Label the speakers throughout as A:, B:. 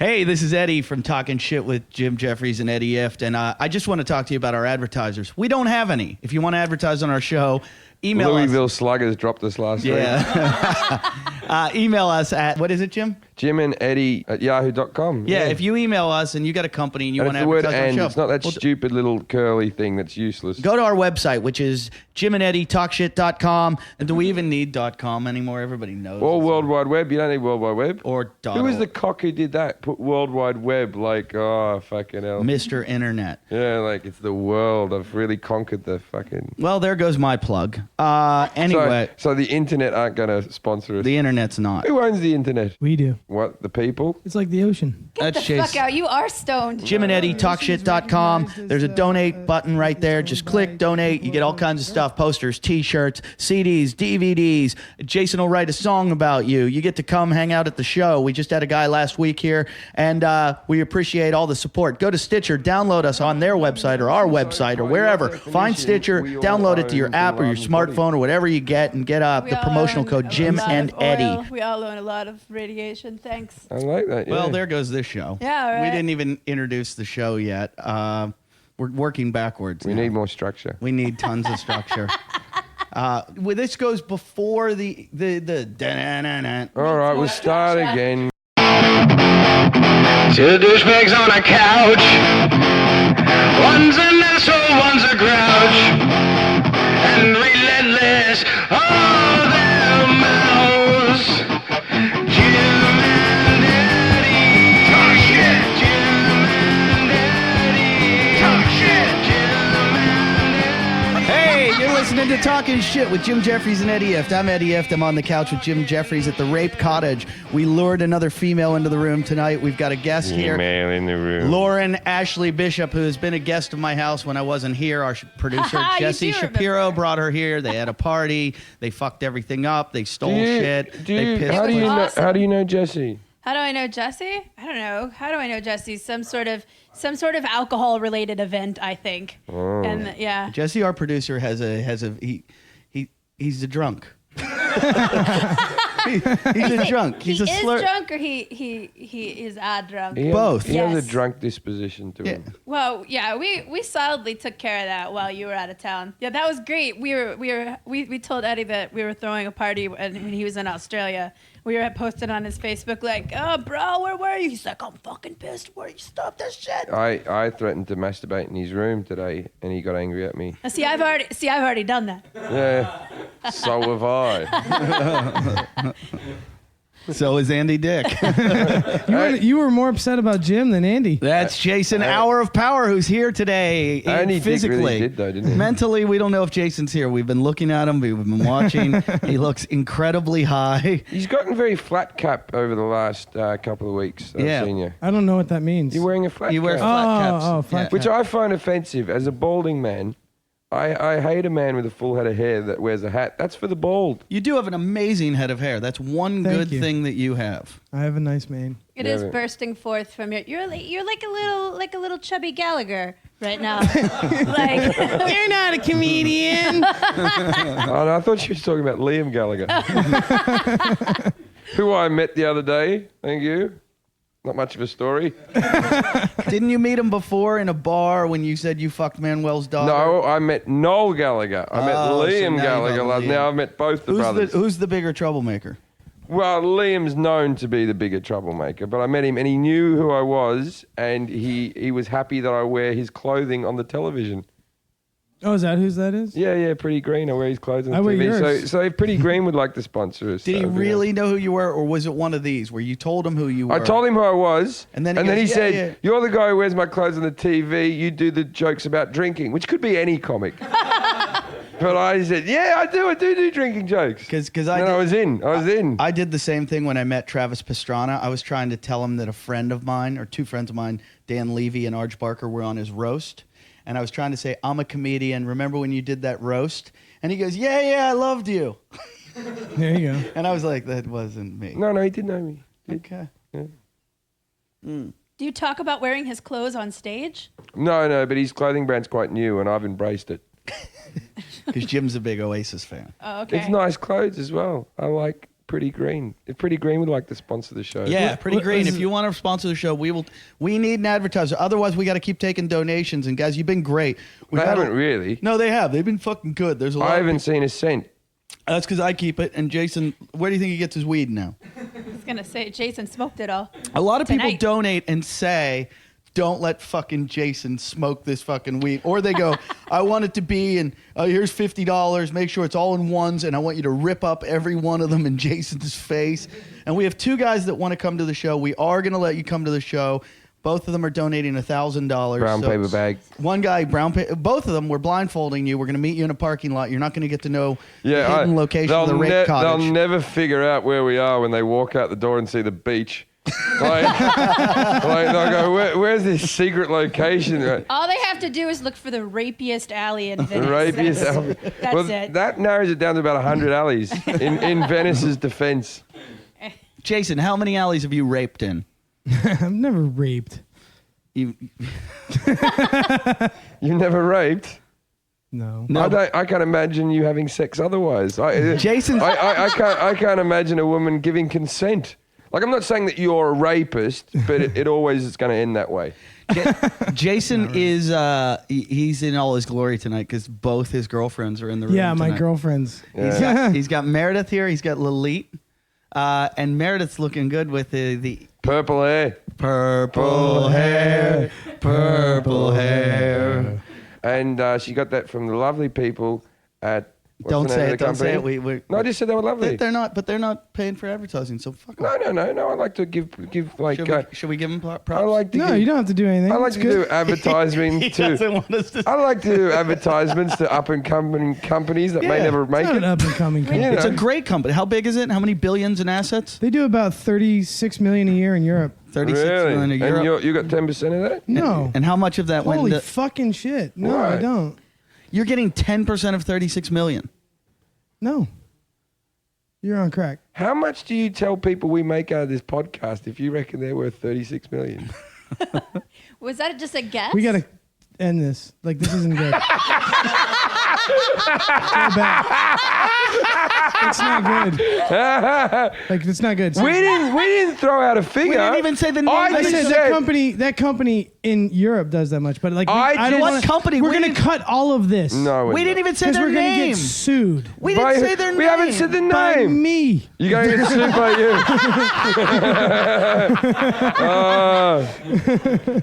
A: Hey, this is Eddie from Talking Shit with Jim Jeffries and Eddie Ift, and I just want to talk to you about our advertisers. We don't have any. If you want to advertise on our show, email
B: Louisville
A: us.
B: Sluggers dropped us last week.
A: Email us at, what is it, Jim?
B: Jim and Eddie at yahoo.com.
A: Yeah, if you email us and you got a company and you want to advertise on our show.
B: It's not that stupid little curly thing that's useless.
A: Go to our website, which is jimandeddietalkshit.com. And do we even need .com anymore? Everybody knows.
B: Or World Wide Web. You don't need World Wide Web.
A: Or
B: Who was the cock who did that? Put World Wide Web like, oh, fucking hell.
A: Mr. Internet.
B: Yeah, like it's the world. I've really conquered the fucking...
A: Well, there goes my plug. Anyway.
B: So the internet aren't going to sponsor us.
A: The internet's not.
B: Who owns the internet?
C: We do.
B: What, the people?
C: It's like the ocean.
D: Get the fuck out. You are stoned.
A: JimandEddieTalkShit.com. There's a donate button right there. Just click donate. You get all kinds of stuff. Posters, T-shirts, CDs, DVDs. Jason will write a song about you. You get to come hang out at the show. We just had a guy last week here, and we appreciate all the support. Go to Stitcher. Download us on their website or our website or wherever. Find Stitcher. Download it to your app or your smartphone or whatever you get, and get the promotional code Jim and Eddie.
D: We all own a lot of radiation. Thanks.
B: I like that, yeah.
A: Well, there goes this show.
D: Yeah, all right.
A: We didn't even introduce the show yet. We're working backwards.
B: We need more structure.
A: We need tons of structure. Well, this goes before the
B: All right, we'll start again.
E: Two douchebags on a couch. One's an asshole, one's a grouch. And relentless, all their mouths. Jim and Eddie talk shit. Jim and Eddie talk shit. Jim and Eddie.
A: Hey, you're listening to Talking Shit with Jim Jeffries and Eddie Ift. I'm Eddie Ift. I'm on the couch with Jim Jeffries at the Rape Cottage. We lured another female into the room tonight. We've got a guest here.
B: Female in the room.
A: Lauren Ashley Bishop, who has been a guest of my house when I wasn't here. Our producer, Jesse Shapiro, brought her here. They had a party. They fucked everything up. They stole shit. They pissed
B: How do you know Jesse?
D: How do I know Jesse? I don't know. How do I know Jesse? Some sort of alcohol-related event, I think.
B: Oh.
D: And yeah.
A: Jesse, our producer, he's a drunk. He's a drunk. He's a slur.
D: He is drunk, or he is drunk.
A: Both.
B: He has a drunk disposition to him.
D: Well, yeah, we solidly took care of that while you were out of town. Yeah, that was great. We told Eddie that we were throwing a party when he was in Australia. We were posted on his Facebook like, "Oh, bro, where were you?" He's like, "I'm fucking pissed. Where you stop this shit?"
B: I threatened to masturbate in his room today, and he got angry at me.
D: See, I've already done that.
B: Yeah, so have I.
A: So is Andy Dick.
C: You were more upset about Jim than Andy.
A: That's Jason Hour of Power, who's here today.
B: Andy
A: physically.
B: Dick really did, though, didn't he?
A: Mentally, we don't know if Jason's here. We've been looking at him. We've been watching. He looks incredibly high.
B: He's gotten very flat cap over the last couple of weeks. I've seen you.
C: I don't know what that means.
B: You're wearing a flat
A: You
B: cap.
A: wear flat caps.
C: Oh, flat cap.
B: Which I find offensive. As a balding man, I hate a man with a full head of hair that wears a hat. That's for the bald.
A: You do have an amazing head of hair. That's one
C: Thank
A: good
C: you.
A: thing that you have.
C: I have a nice mane.
D: It is bursting forth from your. You're like a little chubby Gallagher right now. Like
C: You're not a comedian.
B: Oh, no, I thought she was talking about Liam Gallagher. Who I met the other day. Thank you. Not much of a story.
A: Didn't you meet him before in a bar when you said you fucked Manuel's daughter?
B: No, I met Noel Gallagher. I met
A: Oh, so
B: Liam
A: now
B: Gallagher
A: you know
B: last.
A: Liam.
B: Now I've met both the brothers.
A: Who's the bigger troublemaker?
B: Well, Liam's known to be the bigger troublemaker, but I met him and he knew who I was, and he was happy that I wear his clothing on the television.
C: Oh, is that whose that is?
B: Yeah, Pretty Green. I wear his clothes on
C: I wear
B: TV.
C: yours.
B: So Pretty Green would like to sponsor us.
A: Did he
B: That would be
A: really know who you were, or was it one of these where you told him who you were?
B: I told him who I was,
A: And then
B: he
A: goes,
B: said,
A: "Yeah."
B: "You're the guy who wears my clothes on the TV. You do the jokes about drinking," which could be any comic. But I said, "Yeah, I do drinking jokes."
A: Because
B: I was in.
A: I did the same thing when I met Travis Pastrana. I was trying to tell him that a friend of mine, or two friends of mine, Dan Levy and Arj Barker, were on his roast. And I was trying to say, "I'm a comedian. Remember when you did that roast?" And he goes, Yeah, I loved you.
C: There you go.
A: And I was like, that wasn't me.
B: No, he did know me.
A: Okay.
B: Yeah.
D: Do you talk about wearing his clothes on stage?
B: No, but his clothing brand's quite new, and I've embraced it.
A: Because Jim's a big Oasis fan.
D: Oh, okay.
B: It's nice clothes as well. I like Pretty Green. If Pretty Green would like to sponsor the show.
A: Yeah, Pretty
C: what
A: Green.
C: is
A: If you want to sponsor the show, we need an advertiser. Otherwise, we got to keep taking donations. And guys, you've been great.
B: They haven't really.
A: No, they have. They've been fucking good. There's a lot.
B: I haven't seen a cent.
A: That's because I keep it. And Jason, where do you think he gets his weed now?
D: I was gonna say Jason smoked it all.
A: A lot of people
D: Tonight.
A: donate and say, don't let fucking Jason smoke this fucking weed. Or they go, I want it to be, and here's $50. Make sure it's all in ones, and I want you to rip up every one of them in Jason's face. And we have two guys that want to come to the show. We are going to let you come to the show. Both of them are donating $1,000.
B: Brown paper bag.
A: One guy, both of them, we're blindfolding you. We're going to meet you in a parking lot. You're not going to get to know the hidden location of the rape cottage.
B: They'll never figure out where we are when they walk out the door and see the beach. Like they'll go, where's this secret location?
D: All they have to do is look for the rapiest alley in Venice.
B: Rapiest
D: That's,
B: alley.
D: that's
B: Well,
D: it.
B: that narrows it down to about 100 alleys in Venice's defense.
A: Jason, how many alleys have you raped in?
C: I've never raped.
A: You,
B: You never raped?
C: No.
A: no,
B: I can't imagine you having sex otherwise.
A: Jason's-
B: I can't imagine a woman giving consent. Like, I'm not saying that you're a rapist, but it always is going to end that way.
A: Jason is he's in all his glory tonight because both his girlfriends are in the room.
C: Yeah, my
A: tonight.
C: girlfriends.
A: He's got Meredith here. He's got Lalit, and Meredith's looking good with the
B: Purple hair.
A: purple hair, purple hair.
B: And she got that from the lovely people at... what's
A: Don't
B: the name
A: say
B: of
A: it.
B: the
A: Don't say it.
B: company? No, I just said they were lovely.
A: They're not, but they're not paying for advertising. So fuck
B: No. I like to give like...
A: Should we give them props?
B: I like to
C: No,
B: give,
C: you don't have to do anything.
B: I like
C: It's
B: to
C: good.
B: do advertising
A: He
B: to...
A: doesn't want us to.
B: I like to do advertisements to up-and-coming companies that may
A: Yeah.
B: never make
C: It's not
B: it.
C: an up and coming company.
B: You
A: It's a
B: know.
A: great company. How big is it? How many billions in assets?
C: They do about 36 million a year in Europe.
A: 36
B: Really?
A: million a year.
B: And you got 10% of that?
C: No.
A: And how much of that
C: Holy
A: went?
C: fucking shit. No, I
B: Right.
C: don't.
A: You're getting 10% of 36 million.
C: No. You're on crack.
B: How much do you tell people we make out of this podcast if you reckon they're worth 36 million?
D: Was that just a guess?
C: We got to end this. Like, this isn't good. Go back. It's not good. Like, it's not good.
B: we didn't throw out a figure.
A: We didn't even say the name.
B: I
C: I
A: of
B: just
C: said
B: said
C: that company in Europe does that much, but like
B: I
C: don't
B: just-
C: wanna,
A: What company?
C: We're
A: We
C: gonna
A: didn't-
C: cut all of this.
B: No,
A: We didn't even say
C: because
A: their
C: we're gonna
A: name.
C: get sued
A: We didn't say their name.
B: We haven't said the
C: by
B: name.
C: me.
B: You're going to get sued by you.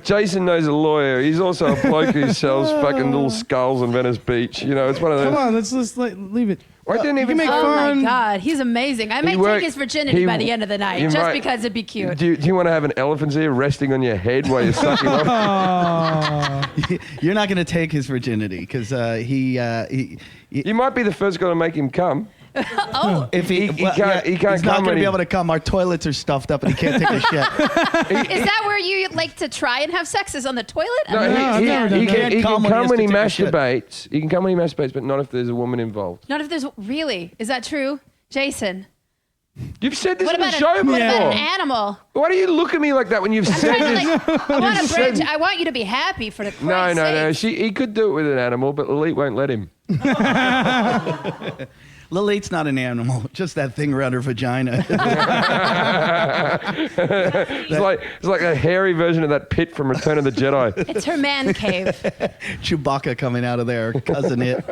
B: Jason knows a lawyer. He's also a bloke who sells fucking little skulls on Venice Beach. You know, it's one of those.
C: Come on, let's leave it.
B: I didn't even.
C: make
D: Oh
C: fun.
D: my God, he's amazing. I might
B: worked-
D: take his virginity
B: he-
D: by the end of the night,
B: you
D: just
B: might-
D: because it'd be cute.
B: Do you want to have an elephant's ear resting on your head while you're sucking off?
C: Oh,
A: You're not going to take his virginity because
B: You might be the first guy to make him come.
D: Oh,
A: if
B: He can't
A: he's
B: come
A: not going
B: when
A: to be
B: he-
A: able to come. Our toilets are stuffed up and he can't take a shit.
D: is that where you like to try and have sex? Is on the toilet?
B: No,
C: I've never done
B: he
C: that.
B: can, he
A: Come
B: can
A: when he
B: come when he
A: has to take a shit.
B: masturbates. He can come when he masturbates, but not if there's a woman involved.
D: Not if there's really. Is that true, Jason?
B: You've said this
D: What
B: on the
D: about,
B: show
D: what about an
B: before.
D: animal?
B: Why do you look at me like that when you've said
D: Trying to,
B: this?
D: like, I want to
B: said-
D: bridge. I want you to be happy for the
B: No,
D: Christ's
B: no.
D: sake.
B: He could do it with an animal, but Elite won't let him.
A: Lilith's not an animal, just that thing around her vagina.
B: It's like a hairy version of that pit from Return of the Jedi.
D: It's her man cave.
A: Chewbacca coming out of there, cousin it.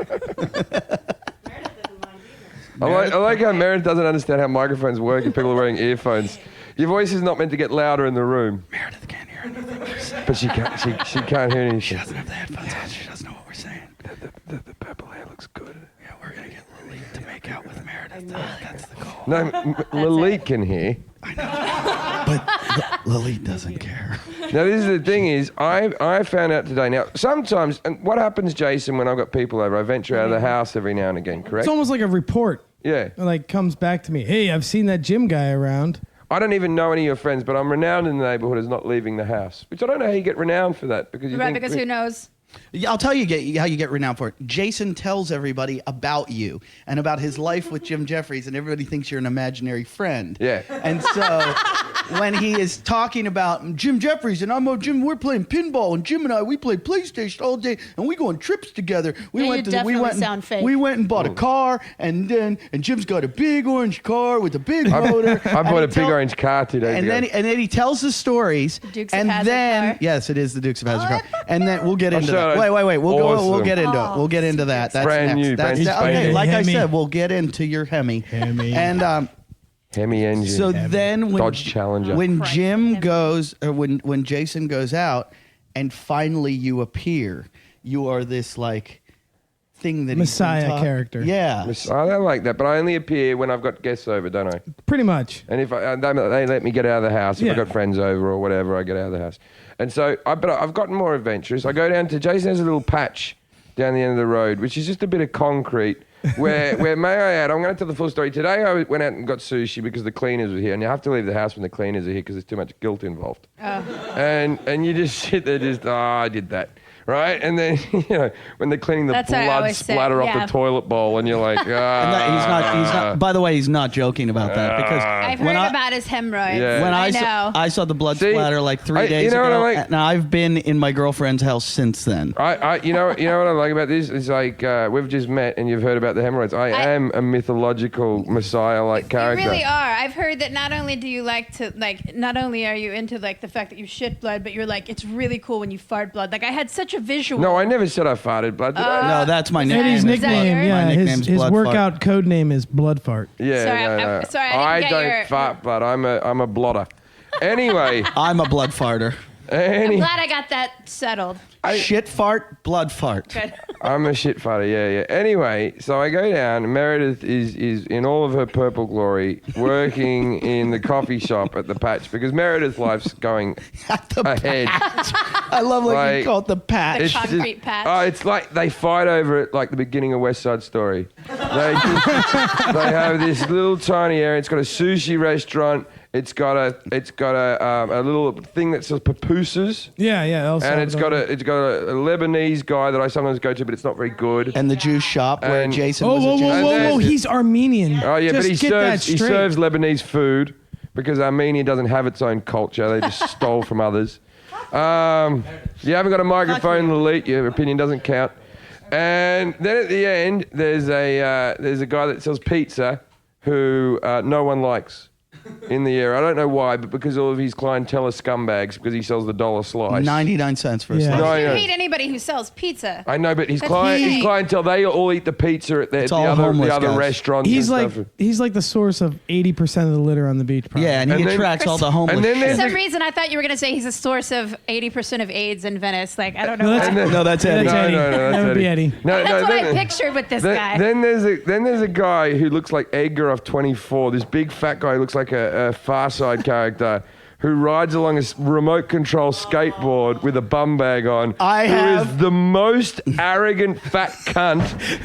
B: I like how Meredith doesn't understand how microphones work and people are wearing earphones. Your voice is not meant to get louder in the room,
A: Meredith can't hear anything we're saying.
B: but she can't hear anything.
A: She doesn't have the headphones on. She doesn't know what we're saying.
B: The purple hair looks good.
A: Yeah, we're going to get Lilith to make out with Meredith. That's the goal.
B: No, Lilith can hear.
A: But Lilith doesn't care.
B: Now, this is the thing is, I found out today. Now, sometimes, and what happens, Jason, when I've got people over, I venture out of the house every now and again, correct?
C: it's almost like a report.
B: Yeah.
C: It like comes back to me. Hey, I've seen that gym guy around.
B: I don't even know any of your friends, but I'm renowned in the neighborhood as not leaving the house, which I don't know how you get renowned for that. Because you
D: Right,
B: think
D: because who knows?
A: Yeah, I'll tell you how you get renowned for it. Jason tells everybody about you and about his life with Jim Jeffries, and everybody thinks you're an imaginary friend.
B: Yeah.
A: And so when he is talking about Jim Jeffries and Jim, we're playing pinball, and Jim and I, we play PlayStation all day, and we go on trips together. We
D: definitely sound fake.
A: We went and bought a car, and Jim's got a big orange car with a big motor.
B: I bought a big orange car 2 days ago.
A: And then he tells the stories.
D: Dukes of
A: and
D: Hazzard
A: then
D: car.
A: yes, it is the Dukes of Hazzard car. And then we'll get into
B: sure
A: that. Wait. We'll
B: awesome.
A: get into it. We'll get into that. That's
B: Brand
A: next.
B: new,
A: That's
B: brand
A: okay.
B: spanking.
A: Like I
C: Hemi.
A: said, we'll get into your Hemi. And
B: Hemi engine.
A: so then when
B: Dodge Challenger.
A: when
D: Christ,
A: Jim
D: Hemi.
A: goes, or when Jason goes out, and finally you appear, you are this like thing that
C: Messiah character.
A: Yeah.
B: I don't like that, but I only appear when I've got guests over, don't I?
C: Pretty much.
B: And if they let me get out of the house, if
C: Yeah.
B: I've got friends over or whatever, I get out of the house. And so, but I've gotten more adventurous. I go down to, Jason has a little patch down the end of the road, which is just a bit of concrete, where may I add, I'm going to tell the full story. Today I went out and got sushi because the cleaners were here, and you have to leave the house when the cleaners are here because there's too much guilt involved. And you just sit there I did that. Right? And then, when they're cleaning the
D: That's what I
B: blood
D: always say,
B: splatter off
D: yeah.
B: the toilet bowl, and you're like,
A: And he's not. By the way, he's not joking about that because
D: I've heard about his hemorrhoids.
B: Yeah.
A: when
D: I
A: I
D: know.
A: saw the blood
B: See,
A: splatter like 3 days
B: you know
A: ago,
B: what I like?
A: and I've been in my girlfriend's house since then.
B: You know what I like about this? It's like we've just met and you've heard about the hemorrhoids. I am a mythological messiah-like character.
D: You really are. I've heard that not only do you not only are you into like the fact that you shit blood, but you're like, it's really cool when you fart blood. Like I had such a visual.
B: No, I never said I farted blood. Did I?
A: No, that's my nickname.
C: Eddie's
D: Is that
C: nickname,
D: yours?
C: yeah,
A: My
C: his
A: nickname's Blood
C: workout
A: Fart.
C: code name is Blood Fart.
B: Yeah,
D: Sorry,
B: no.
D: sorry, I didn't get
B: don't
D: your-
B: fart blood. I'm a blotter. Anyway,
A: I'm a blood farter.
D: I'm glad I got that settled.
A: Shit fart, blood fart.
D: Good.
B: I'm a shit farter. Yeah. Anyway, so I go down. Meredith is in all of her purple glory, working in the coffee shop at the Patch because Meredith's life's going
A: At the
B: ahead.
A: patch. I love like you
B: Like,
A: call it the patch.
D: The concrete patch.
B: Oh, it's like they fight over it like the beginning of West Side Story. They have this little tiny area. It's got a sushi restaurant. It's got a little thing that says pupusas.
C: Yeah, El
B: And it's got
C: Salvador.
B: a Lebanese guy that I sometimes go to, but it's not very good.
A: And the juice shop where
B: And-
A: Jason
C: Oh,
A: was
C: whoa,
A: a
C: whoa,
A: juice.
C: whoa,
B: then-
C: whoa! He's Armenian.
B: Oh yeah,
C: Just
B: but he
C: get that
B: serves
C: straight.
B: Lebanese food because Armenia doesn't have its own culture. They just stole from others. You haven't got a microphone, Lalit. Your opinion doesn't count. And then at the end, there's a guy that sells pizza who no one likes in the area. I don't know why, but because all of his clientele are scumbags because he sells the dollar slice.
A: 99 cents for a
C: Yeah.
A: slice.
B: No,
D: You
B: I know.
D: hate anybody who sells pizza.
B: I know, but his
D: But
B: his clientele, they all eat the pizza at the
A: all
B: other
A: homeless guys.
B: restaurants.
C: He's
B: and
C: like
B: stuff.
C: the source of 80% of the litter on the beach. Probably.
A: Yeah, and he
B: And then-
A: attracts all the homeless.
B: and then
D: For
B: there's
D: some
B: a-
D: reason, I thought you were going to say he's a source of 80% of AIDS in Venice. Like, I don't know.
C: No,
D: why.
C: that's-
A: No, that's Eddie.
C: That's Eddie.
B: No,
C: That
B: that's
C: would be Eddie.
B: No,
D: That's
B: no,
D: what I
B: then-
D: pictured with this guy.
B: Then there's a guy who looks like Edgar off 24. This big fat guy who looks like a Far Side character who rides along a remote control skateboard with a bum bag on. Who is the most arrogant fat cunt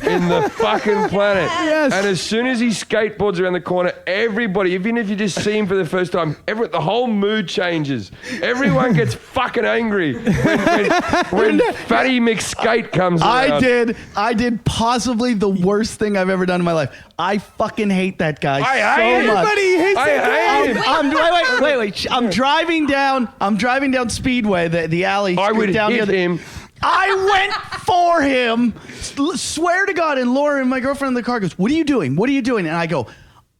B: in the fucking planet.
C: Yes.
B: And as soon as he skateboards around the corner, everybody, even if you just see him for the first time, the whole mood changes. Everyone gets fucking angry when Fatty McSkate comes around.
A: I did possibly the worst thing I've ever done in my life. I fucking hate that guy
B: I
A: so
B: hate
A: much.
C: Everybody hates
B: I
C: that guy.
B: hate him.
A: Wait. I'm driving down Speedway, the alley.
B: I would
A: down
B: hit him.
A: I went for him. Swear to God. And Laura, my girlfriend in the car goes, "What are you doing? What are you doing?" And I go,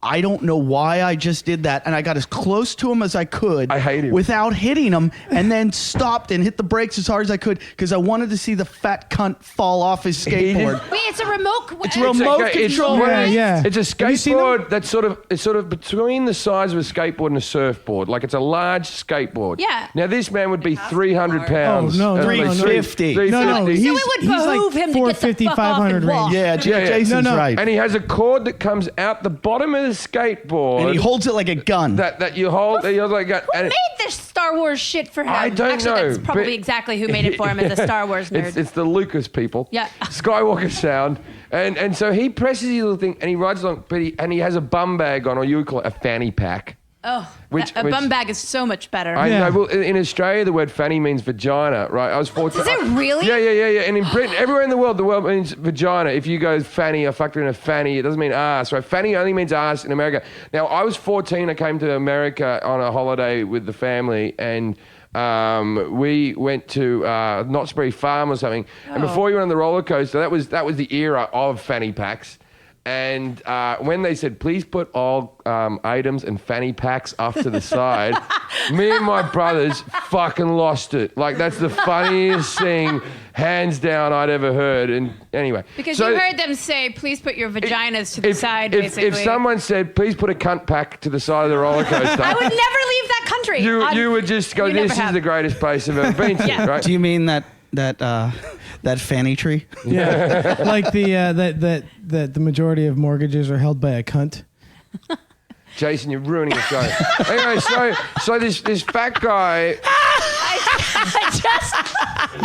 A: I don't know why I just did that. And I got as close to him as I could.
B: I hate him.
A: Without hitting him, and then stopped and hit the brakes as hard as I could because I wanted to see the fat cunt fall off his skateboard.
D: Wait, it's a remote.
A: It's remote control.
C: Yeah.
B: It's a
C: Have you seen them?
B: skateboard that's sort of between the size of a skateboard and a surfboard. Like it's a large skateboard.
D: Yeah.
B: Now this man would be 300 pounds.
C: Oh, no,
B: At least
A: 350.
B: 350.
C: He's,
D: So it would
C: he's
D: behoove
C: like
D: him to get the
C: 450,
D: fuck off
C: 500
D: and
C: range.
D: walk.
A: Yeah,
B: Yeah.
A: Jason's
C: No.
A: right.
B: And he has a cord that comes out the bottom of the skateboard.
A: And he holds it like a gun.
B: that you hold. That you hold like that.
D: Who
B: And
D: made this Star Wars shit for him?
B: I don't
D: Actually,
B: know,
D: that's probably
B: but-
D: exactly who made it for him as a Star Wars nerd.
B: It's the Lucas people.
D: Yeah.
B: Skywalker sound. And so he presses his little thing and he rides along, but he has a bum bag on, or you would call it a fanny pack.
D: Oh,
B: Which-
D: a
B: which-
D: bum bag is so much better.
B: I
C: Yeah.
B: know. Well, in Australia, the word fanny means vagina, right? I was 14.
D: Is it really?
B: Yeah. And in Britain, everywhere in the world means vagina. If you go fanny, I fucked her in a fanny, it doesn't mean ass, right? Fanny only means ass in America. Now, I was 14. I came to America on a holiday with the family, and we went to Knott's Berry Farm or something. And before you went on the roller coaster, that was the era of fanny packs. And when they said, please put all items and fanny packs off to the side, me and my brothers fucking lost it. Like, that's the funniest thing, hands down, I'd ever heard. And anyway.
D: Because
B: so
D: you heard them say, please put your vaginas to the side, basically.
B: If someone said, please put a cunt pack to the side of the roller coaster,
D: I would never leave that country.
B: you would just go,
D: You never
B: this is
D: have.
B: the greatest place I've ever been to,
D: Yeah.
B: right?
A: Do you mean that fanny tree?
C: Yeah. Like that the majority of mortgages are held by a cunt.
B: Jason, you're ruining the show. Anyway, so this fat guy...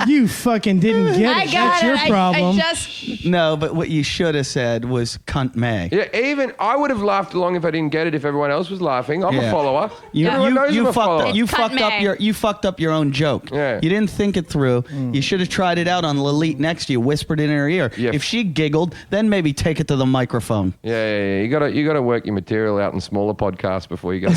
C: You fucking didn't get it.
D: I got
C: That's your
D: it.
C: problem.
D: I just
A: No, but what you should have said was cunt May.
B: Yeah, even I would have laughed along if I didn't get it. If everyone else was laughing, I'm a
A: Yeah.
B: follower.
A: You,
B: Everyone knows I'm
A: you
B: a follower.
A: fucked up. You
D: It's cunt
A: fucked up
D: May.
A: you fucked up your own joke.
B: Yeah.
A: You didn't think it through. You should have tried it out on Lilith next to you. Whispered in her ear.
B: Yeah.
A: If she giggled, then maybe take it to the microphone.
B: Yeah. You gotta work your material out in smaller podcasts before you go.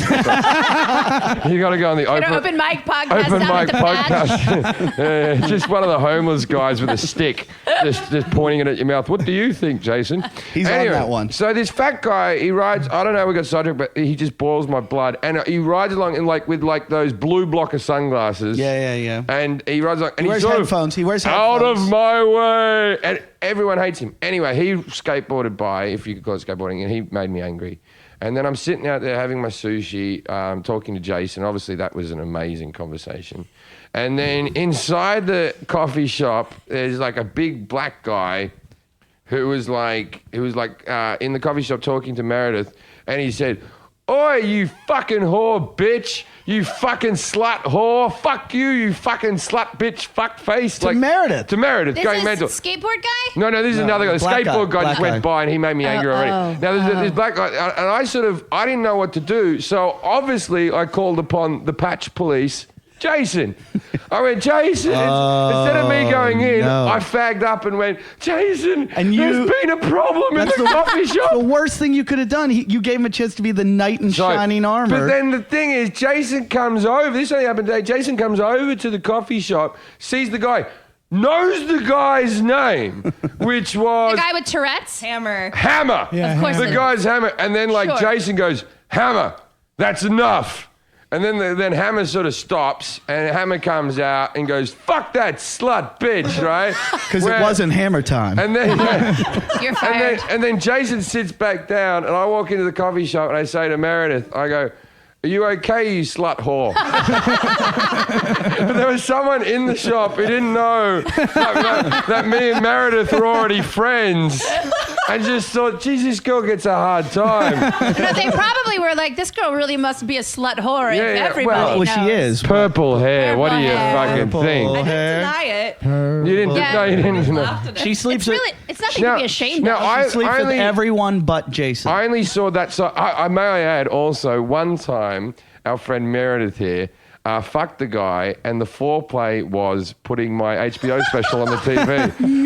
B: You gotta go on the
D: an
B: open
D: open mic podcast
B: open
D: down at
B: mic
D: the badge.
B: podcast. Yeah, just one of the homeless guys with a stick, just pointing it at your mouth. What do you think, Jason?
A: He's on that one.
B: So this fat guy, he rides. I don't know. We got sidetracked, but he just boils my blood, and he rides along in with those blue blocker sunglasses.
A: Yeah.
B: And he rides along, and
A: He wears
B: sort of,
A: headphones. He wears
B: out
A: headphones.
B: of my way, and everyone hates him. Anyway, he skateboarded by, if you could call it skateboarding, and he made me angry. And then I'm sitting out there having my sushi, talking to Jason. Obviously, that was an amazing conversation. And then inside the coffee shop, there's like a big black guy who was like in the coffee shop talking to Meredith, and he said, "Oi, you fucking whore, bitch! You fucking slut whore! Fuck you, you fucking slut, bitch, fuck face!"
A: To Meredith.
B: To Meredith,
D: This
B: going
D: is
B: mental.
D: skateboard guy?
B: No, this is another guy. The
A: black guy,
B: skateboard guy
A: black
B: just went
A: guy.
B: by and he made me angry already. Now, there's this black guy, and I didn't know what to do. So, obviously, I called upon the patch police, Jason. I went, Jason, instead of me going in,
A: no.
B: I fagged up and went, Jason,
A: And
B: there's been a problem in the coffee shop.
A: The worst thing you could have done. You gave him a chance to be the knight in shining armor.
B: But then the thing is, Jason comes over. This only happened today. Jason comes over to the coffee shop, sees the guy, knows the guy's name, which was
D: The guy with Tourette's?
F: Hammer.
B: Hammer.
C: Yeah,
D: Of course
B: The
D: it is.
B: guy's Hammer. And then
D: Sure.
B: Jason goes, Hammer, that's enough. And then Hammer sort of stops, and Hammer comes out and goes, fuck that slut bitch, right?
A: Because it wasn't hammer time.
B: And then,
D: You're fired.
B: and then Jason sits back down, and I walk into the coffee shop, and I say to Meredith, I go, are you okay, you slut whore? But there was someone in the shop who didn't know that me and Meredith were already friends. I just thought, geez, this girl gets a hard time.
D: No, they probably were like, this girl really must be a slut whore.
B: Yeah,
D: if
B: yeah,
D: everybody
B: well,
A: well, she
D: knows.
A: is.
B: Purple hair, what do you
D: Purple hair.
B: fucking
A: Purple
B: think?
A: hair.
F: Deny it.
B: You didn't,
D: Yeah.
B: no, you didn't. No.
F: Laughed at it.
A: She sleeps
D: It's really, it's nothing
B: Now-
D: to be ashamed
B: now
D: of.
B: I-
A: with, sleeps
B: only-
A: with everyone but Jason.
B: I only saw that. So may I add also, one time, our friend Meredith here fucked the guy, and the foreplay was putting my HBO special on the TV.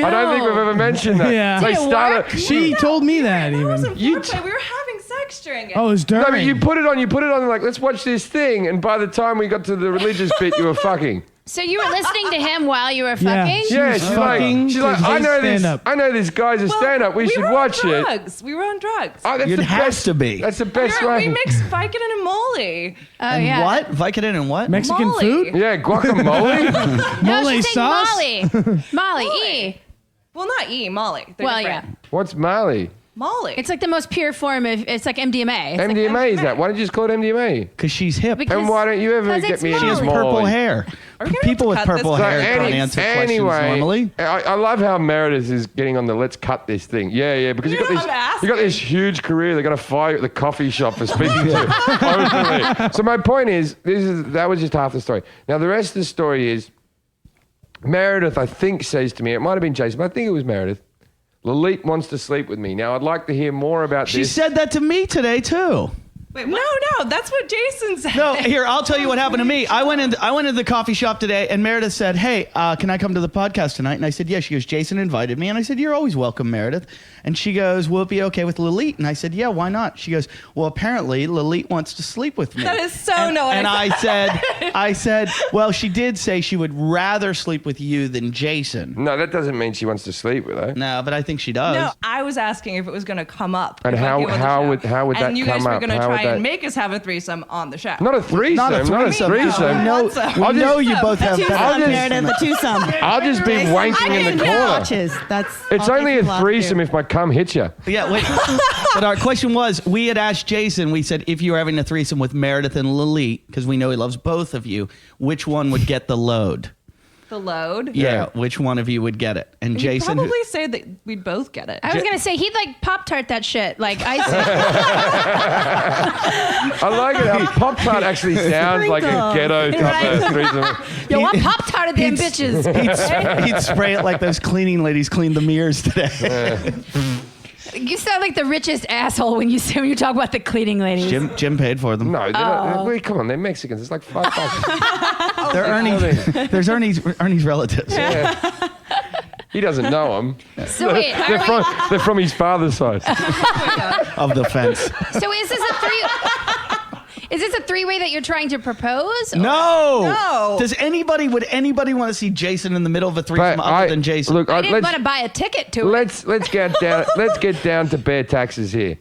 B: I don't think we've ever mentioned that.
C: Yeah.
B: They
D: Did it
B: started.
D: work?
C: She told me that
F: It
C: even.
F: wasn't
B: You
F: foreplay. We were having sex during it.
C: Oh, it was
B: No,
C: during.
B: but you put it on, like, let's watch this thing, and by the time we got to the religious bit, you were fucking.
D: So you were listening to him while you were
C: Yeah.
D: fucking?
B: Yeah,
C: was
B: she's
C: fucking
B: like,
C: to
B: I know
C: his
B: this.
C: stand-up.
B: I know this guy's a
F: Well,
B: stand-up. We should
F: were
B: watch
F: on
B: it.
F: drugs. We were on drugs.
B: Oh, that's
A: It
B: the
A: has
B: best,
A: to be.
B: That's the best
F: we
B: way.
F: mixed Vicodin and Molly.
D: Oh,
A: and
D: yeah.
A: what? Vicodin and what?
C: Mexican
F: Molly.
C: food?
B: Yeah, guacamole.
D: No,
C: Mole
D: she's saying
C: sauce?
D: Molly. Molly, E.
F: Well, not E, Molly. They're
D: Well,
F: different.
D: yeah.
B: What's Marley?
F: Molly.
D: It's like the most pure form of, it's like MDMA.
B: MDMA is that? Why don't you just call it MDMA?
A: Because she's hip.
D: Because-
B: And why don't you ever
D: Because
B: get
D: it's
B: me
D: Molly.
B: any
A: She has
B: more?
A: purple hair.
F: Are we gonna
A: People with
F: have to cut
A: purple
F: this?
A: hair
B: So
A: don't answer questions
B: anyway,
A: normally.
B: I love how Meredith is getting on the let's cut this thing. Yeah, because
F: You
B: you got
F: know,
B: this,
F: I'm
B: you got this huge career. They're gonna fire you at the coffee shop for speaking to openly. So my point is, that was just half the story. Now the rest of the story is, Meredith, I think, says to me, it might have been Jason, but I think it was Meredith, Lilith wants to sleep with me. Now I'd like to hear more about
A: She
B: this.
A: said that to me today too.
F: Wait, no, that's what Jason said.
A: No, here, I'll tell you what happened to me. I went into the coffee shop today, and Meredith said, hey, can I come to the podcast tonight? And I said, yeah. She goes, Jason invited me. And I said, you're always welcome, Meredith. And she goes, will it be okay with Lilith? And I said, yeah, why not? She goes, well, apparently Lilith wants to sleep with me.
F: That is so not what
A: And
F: I
A: I said, well, she did say she would rather sleep with you than Jason.
B: No, that doesn't mean she wants to sleep with her.
A: No, but I think she does.
F: No, I was asking if it was going to come up.
B: And
F: if I came on the
B: how
F: show.
B: would that come up?
F: And you guys were going to
B: How would
F: try
B: that-
F: and make us have a threesome on the show.
B: Not a threesome.
A: Not a threesome.
B: threesome.
A: We know you both have better.
B: I'll just-
G: Meredith, the twosome.
B: I'll just be wanking in the corner.
G: Watches. That's
B: It's
G: all
B: only
G: Jason
B: a
G: loves to
B: threesome
G: do.
B: if my cum hits you.
A: Yeah, wait. But our question was, we had asked Jason, we said, if you were having a threesome with Meredith and Lilith, because we know he loves both of you, which one would get the load?
F: The load?
A: Yeah, which one of you would get it? And
F: He'd
A: Jason,
F: probably say that we'd both get it.
D: I was gonna say he'd like Pop-Tart that shit. Like I said,
B: I like it how Pop-Tart actually sounds like a ghetto type of threesome.
D: yo, I Pop-Tarted them
A: He'd-
D: bitches.
A: he'd spray it like those cleaning ladies cleaned the mirrors today.
D: You sound like the richest asshole when you talk about the cleaning ladies.
A: Jim paid for them.
B: No, they're not, wait, come on, they're Mexicans. It's like $5.
A: They're There's Ernie's relatives.
B: Yeah. He doesn't know them.
D: So wait,
B: They're from his father's side.
A: Of the fence.
D: so is this a three? Is this a three-way that you're trying to propose? or-
A: No. Would anybody want to see Jason in the middle of a threesome other than Jason?
B: Look,
D: I didn't
B: let's,
D: want to buy a ticket to it.
B: let's get down to bare taxes here.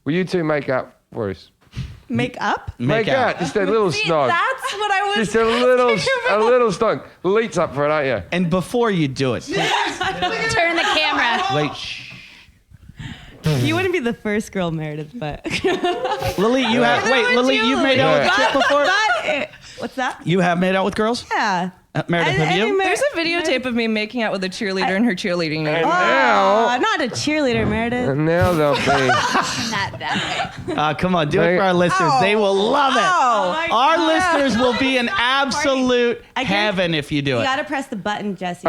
B: Will you two make up for us?
G: Make up?
A: Make out.
B: Just a little
F: See,
B: snog.
F: that's what I was
B: Just a little snog. Lilith's up for it, aren't you?
A: And before you do it,
D: Turn the camera.
A: wait, shh.
G: You wouldn't be the first girl, Meredith, but.
A: Lily, you've made out with a chick before?
G: What's that?
A: You have made out with girls?
G: Yeah.
A: Meredith, have you?
F: There's a videotape of me making out with a cheerleader in her cheerleading
B: And
F: uniform.
B: now,
G: Not a cheerleader, Meredith.
B: and now they'll be.
D: Not that way.
A: Come on, do it for our listeners. They will love it.
G: Oh,
A: Our listeners will be in absolute
G: I guess-
A: heaven if you do
G: You
A: it.
G: gotta press the button, Jesse.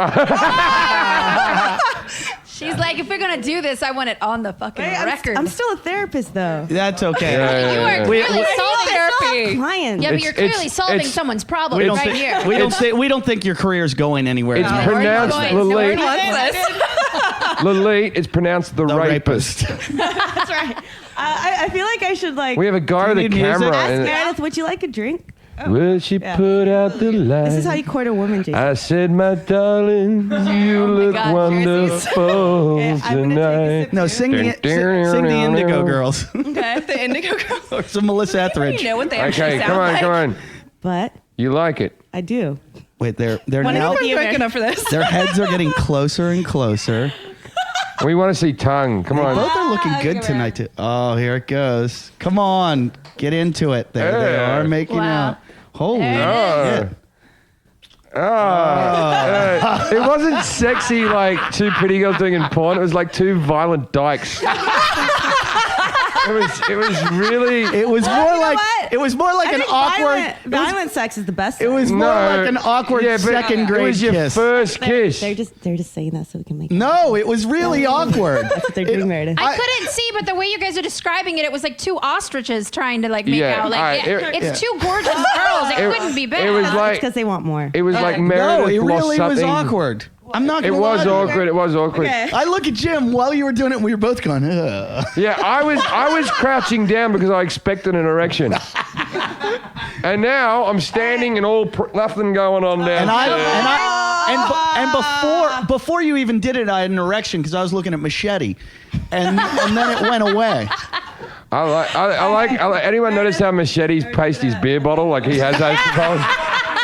D: She's like, if we're gonna do this, I want it on the fucking record.
G: I'm still a therapist, though.
A: That's okay.
D: You are
A: We-
D: clearly solving
F: Therapy.
G: Clients.
D: Yeah, but you're clearly
B: it's-
D: solving
B: it's-
D: someone's problem
A: We don't,
D: right
A: think,
D: here.
A: we don't think your career's going anywhere.
B: It's
A: tonight.
B: pronounced Lilith.
F: What's this?
B: Lilith is pronounced the rapist.
G: That's right. I feel like I should like.
B: We have a guy with a
A: need music?
B: camera.
G: Ask
B: and-
G: Meredith, would you like a drink?
B: Will she put out the light?
G: This is how you court a woman, Jason.
B: I said, my darling, you look
F: God,
B: wonderful
G: Okay, I'm gonna take a
B: tonight.
G: sip
A: No,
G: too.
A: sing the Indigo Girls.
F: Okay, the Indigo Girls.
A: Or some Melissa Etheridge.
F: You know what they actually
B: Okay,
F: sound
B: come on,
F: like.
B: come on.
G: But
B: You like it?
G: I do.
A: Wait, they're
F: When
A: now.
F: are you drunk enough for this?
A: Their heads are getting closer and closer.
B: We want to see tongue. Come on.
A: Both are looking good tonight. Too. Oh, here it goes. Come on, get into it. There they
B: Yeah.
A: are making
D: Wow.
A: out. Holy
B: Oh.
A: shit.
B: It wasn't sexy like two pretty girls doing in porn. It was like two violent dykes. It was really.
A: It was more like
G: what?
A: it was more like
G: I
A: an
G: think
A: awkward.
G: Violent sex is the best.
A: It was
G: sex.
A: more like an awkward
B: Yeah, but
A: second grade
B: It was your
A: kiss.
B: first kiss.
G: They're just saying that so we can make.
A: No, it was really awkward.
G: That's what they're doing, Meredith.
D: I couldn't see, but the way you guys are describing it, it was like two ostriches trying to like make
B: Yeah,
D: out. Like
B: alright,
D: it's two gorgeous girls. It couldn't be bad.
B: It was
G: It's
B: like
G: because they want more.
B: it was like
A: No,
B: Meredith
A: it
B: lost
A: really was
B: something.
A: awkward. I'm not
B: It
A: gonna
B: was
A: lie.
B: awkward. It was awkward.
G: Okay.
A: I look at Jim while you were doing it, and we were both going. Ugh.
B: Yeah, I was crouching down because I expected an erection. And now I'm standing and nothing going on down.
A: And before you even did it, I had an erection because I was looking at Machete, and then it went away.
B: I like. Anyone notice how Machete's paced his beer bottle like he has those bottles?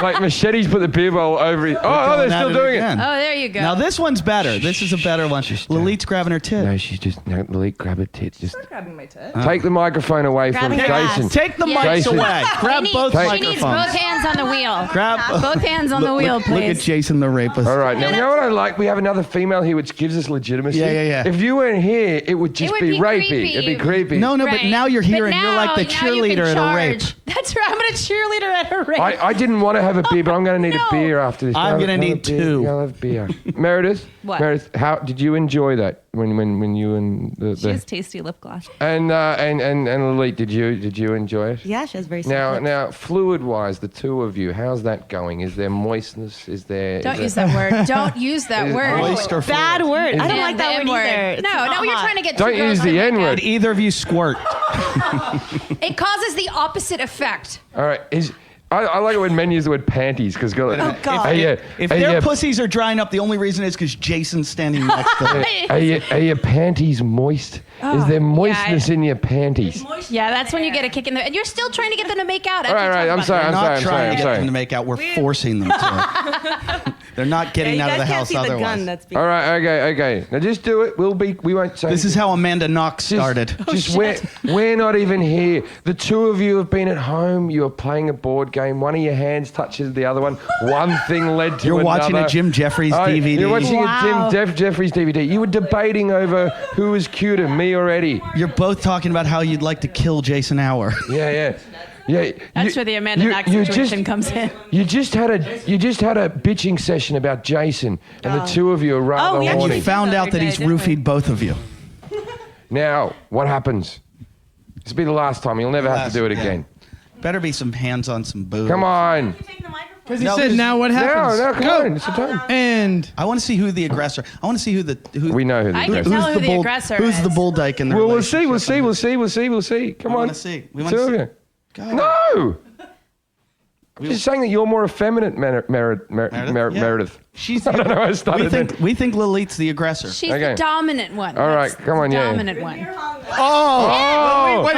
B: Like Machete's put the beer bottle over his. Oh, they're still doing it.
D: Oh, there you go.
A: Now this one's better. This is a better one. Lilith's grabbing her tit.
B: No, she's just Lilith, grab her tit. Just
F: Grabbing my tit.
B: take the microphone away from
G: Grabbing her
B: Jason.
G: ass.
A: Take the
G: Yeah.
A: mics
B: Jason.
A: away. Grab both
D: she
A: microphones.
D: needs both hands on the wheel.
A: Grab
D: Both hands on the wheel,
A: Look at
D: please.
A: Jason the rapist.
B: All right, now you know what I like? We have another female here, which gives us legitimacy.
A: Yeah.
B: If you weren't here, it would just
D: would
B: be
D: be
B: rapey.
D: creepy.
B: It'd be creepy.
A: No, but
D: Right.
A: now you're here
D: But
A: and you're like the
D: now you can
A: cheerleader at a rape.
D: charge. That's right. I'm going to cheerleader at a rape.
B: I didn't want to have a beer, but I'm going to need
D: No.
B: a beer after this.
A: I'm
B: I'll
A: gonna
B: have a
A: need
B: beer.
A: two.
B: I'll have beer. Meredith,
F: What?
B: Meredith, how did you enjoy that? when you and
F: She has tasty lip gloss.
B: and Lilith, did you enjoy it?
G: Yeah, she has very
B: Now, fluid-wise, the two of you, how's that going? Is there moistness?
D: Don't use that word. Don't use that word.
A: Moist or
G: bad word. I don't
D: Yeah,
G: like that
D: the
G: word
D: N-word.
G: either. It's
D: No,
G: not
D: you're
G: hot.
D: trying to get.
B: Don't
D: two girls
B: use
D: to
B: the
D: make out.
B: N-word.
A: Did either of you squirt?
D: It causes the opposite effect.
B: All right. I like it when men use the word panties because
G: Oh, God.
A: If their pussies are drying up, the only reason is because Jason's standing next to them.
B: Are your panties moist? Is there moistness in your panties?
D: Yeah, that's when you get a kick in the. And you're still trying to get them to make out.
B: All right. I'm sorry.
A: We're
B: I'm
A: not
B: sorry. I'm
A: trying to get
B: sorry.
A: them to make out. We're forcing them to. They're not getting
G: Yeah,
A: out
G: you
A: of the
G: guys can't
A: house
G: see the
A: otherwise.
G: gun that's being
B: All right. Okay. Now just do it. We won't say.
A: This is how Amanda Knox started.
B: We're not even here. The two of you have been at home. You are playing a board game. One of your hands touches the other one. One thing led to
A: You're
B: another.
A: watching a Jim Jeffries DVD.
B: You're watching
D: Wow.
B: a Jim Jeffries DVD. You were debating over who was cuter, me or Eddie.
A: You're both talking about how you'd like to kill Jason Hour.
B: Yeah.
D: That's where the Amanda Knox situation comes in.
B: You just had a bitching session about Jason, and the two of you are rather
G: we actually
B: horny.
A: You found out that he's roofied both of you.
B: Now, what happens? This will be the last time. You'll never have to do it
A: Yeah.
B: again.
A: Better be some hands on some boobs.
B: Come on.
C: Because he
A: No,
C: said,
A: because-
C: now what happens?
B: No, come
C: Go.
B: on. It's the time.
C: And
A: I want to see who the aggressor. I want to see who.
B: We know who the
D: I can
B: aggressor
D: tell
B: is.
D: who the aggressor
A: Who's
D: is.
A: the bull dyke in the
B: Well, we'll
A: relationship?
B: see. Come
A: We
B: on.
A: want to see. We want
B: Two
A: to
B: of
A: see.
B: you.
A: God.
B: No. I'm just saying that you're more effeminate, Meredith.
A: She's.
B: I don't know how I started
A: We think Lilith's the aggressor.
D: She's
B: Okay.
D: the dominant one.
B: All right,
D: That's
B: come on,
D: the
B: yeah.
D: dominant one.
B: Oh,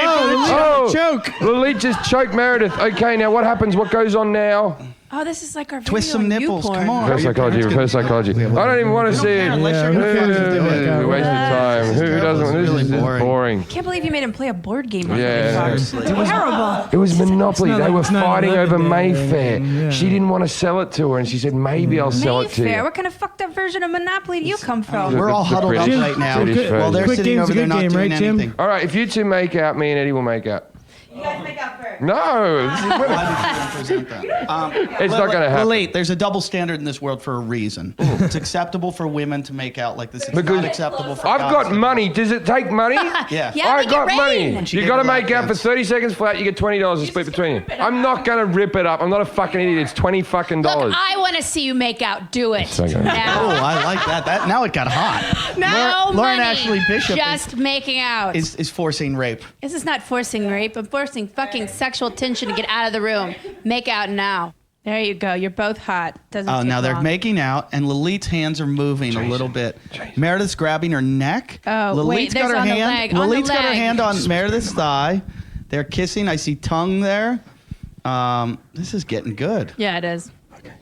C: choke.
B: Lilith just choked Meredith. Okay, now what happens? What goes on now?
D: Oh, this is like our
A: Twist
D: video
A: some
D: on
A: nipples.
D: YouPorn.
A: Come on.
B: Reverse psychology. I don't even want to see it.
A: Unless
C: Yeah,
A: you're
C: who
A: gonna
C: cares if they
A: do
C: work
A: it.
C: out?
B: We're wasting time. Who
A: terrible.
B: doesn't?
A: It's
B: This
A: really
B: is just
A: boring.
B: boring.
D: I can't believe you made him play a board game. on
B: Yeah.
D: It's terrible.
B: It was Monopoly.
C: It's not
B: They
C: like-
B: were
C: it's not
B: fighting over
C: 11 day.
B: Mayfair.
C: Yeah.
B: She didn't want to sell it to her, and she said, maybe I'll sell it to
D: Mayfair.
B: you.
D: What kind of fucked up version of Monopoly do you come from?
A: We're all
B: The
A: huddled up
B: British-
A: right now.
B: British
A: While they're
C: Quick
A: sitting
C: game's
A: over
C: a
A: there
C: good
A: not
C: game,
A: doing
C: right, Jim?
A: anything.
B: All right, if you two make out, me and Eddie will make out.
G: You guys make out first.
B: No. It's not going to happen.
A: Lilith, there's a double standard in this world for a reason. It's acceptable for women to make out like this. It's
B: Because
A: not acceptable for
B: I've
A: guys
B: got
A: to-
B: money. Does it take money?
A: Yeah.
D: Yeah,
B: I
D: make it
B: got
D: rain.
B: money.
A: And she
B: You
A: gave
B: got to
A: a lap
B: make out for
A: dance.
B: 30 seconds flat. You get $20 to split between you. I'm not going to rip it up. I'm not a fucking idiot. It's $20 fucking
D: Look,
B: dollars.
D: I want to see you make out. Do it.
B: Okay.
A: Oh,
D: Now.
A: I like that. That now it got hot.
D: No
A: Lauren
D: money.
A: Ashley Bishop
D: Just making out.
A: is forcing rape.
D: This is not forcing rape. I'm forcing fucking sexual tension to get out of the room. Make out now. There you go. You're both hot. Doesn't
A: Oh,
D: take
A: now they're
D: long.
A: making out, and Lilith's hands are moving a little bit. Meredith's grabbing her neck.
D: Oh,
A: Lilith's
D: wait,
A: got
D: there's
A: her
D: on the
A: hand.
D: leg, on the
A: Lilith's got her
D: leg.
A: hand on Meredith's thigh. They're kissing. I see tongue there. This is getting good.
D: Yeah, it is.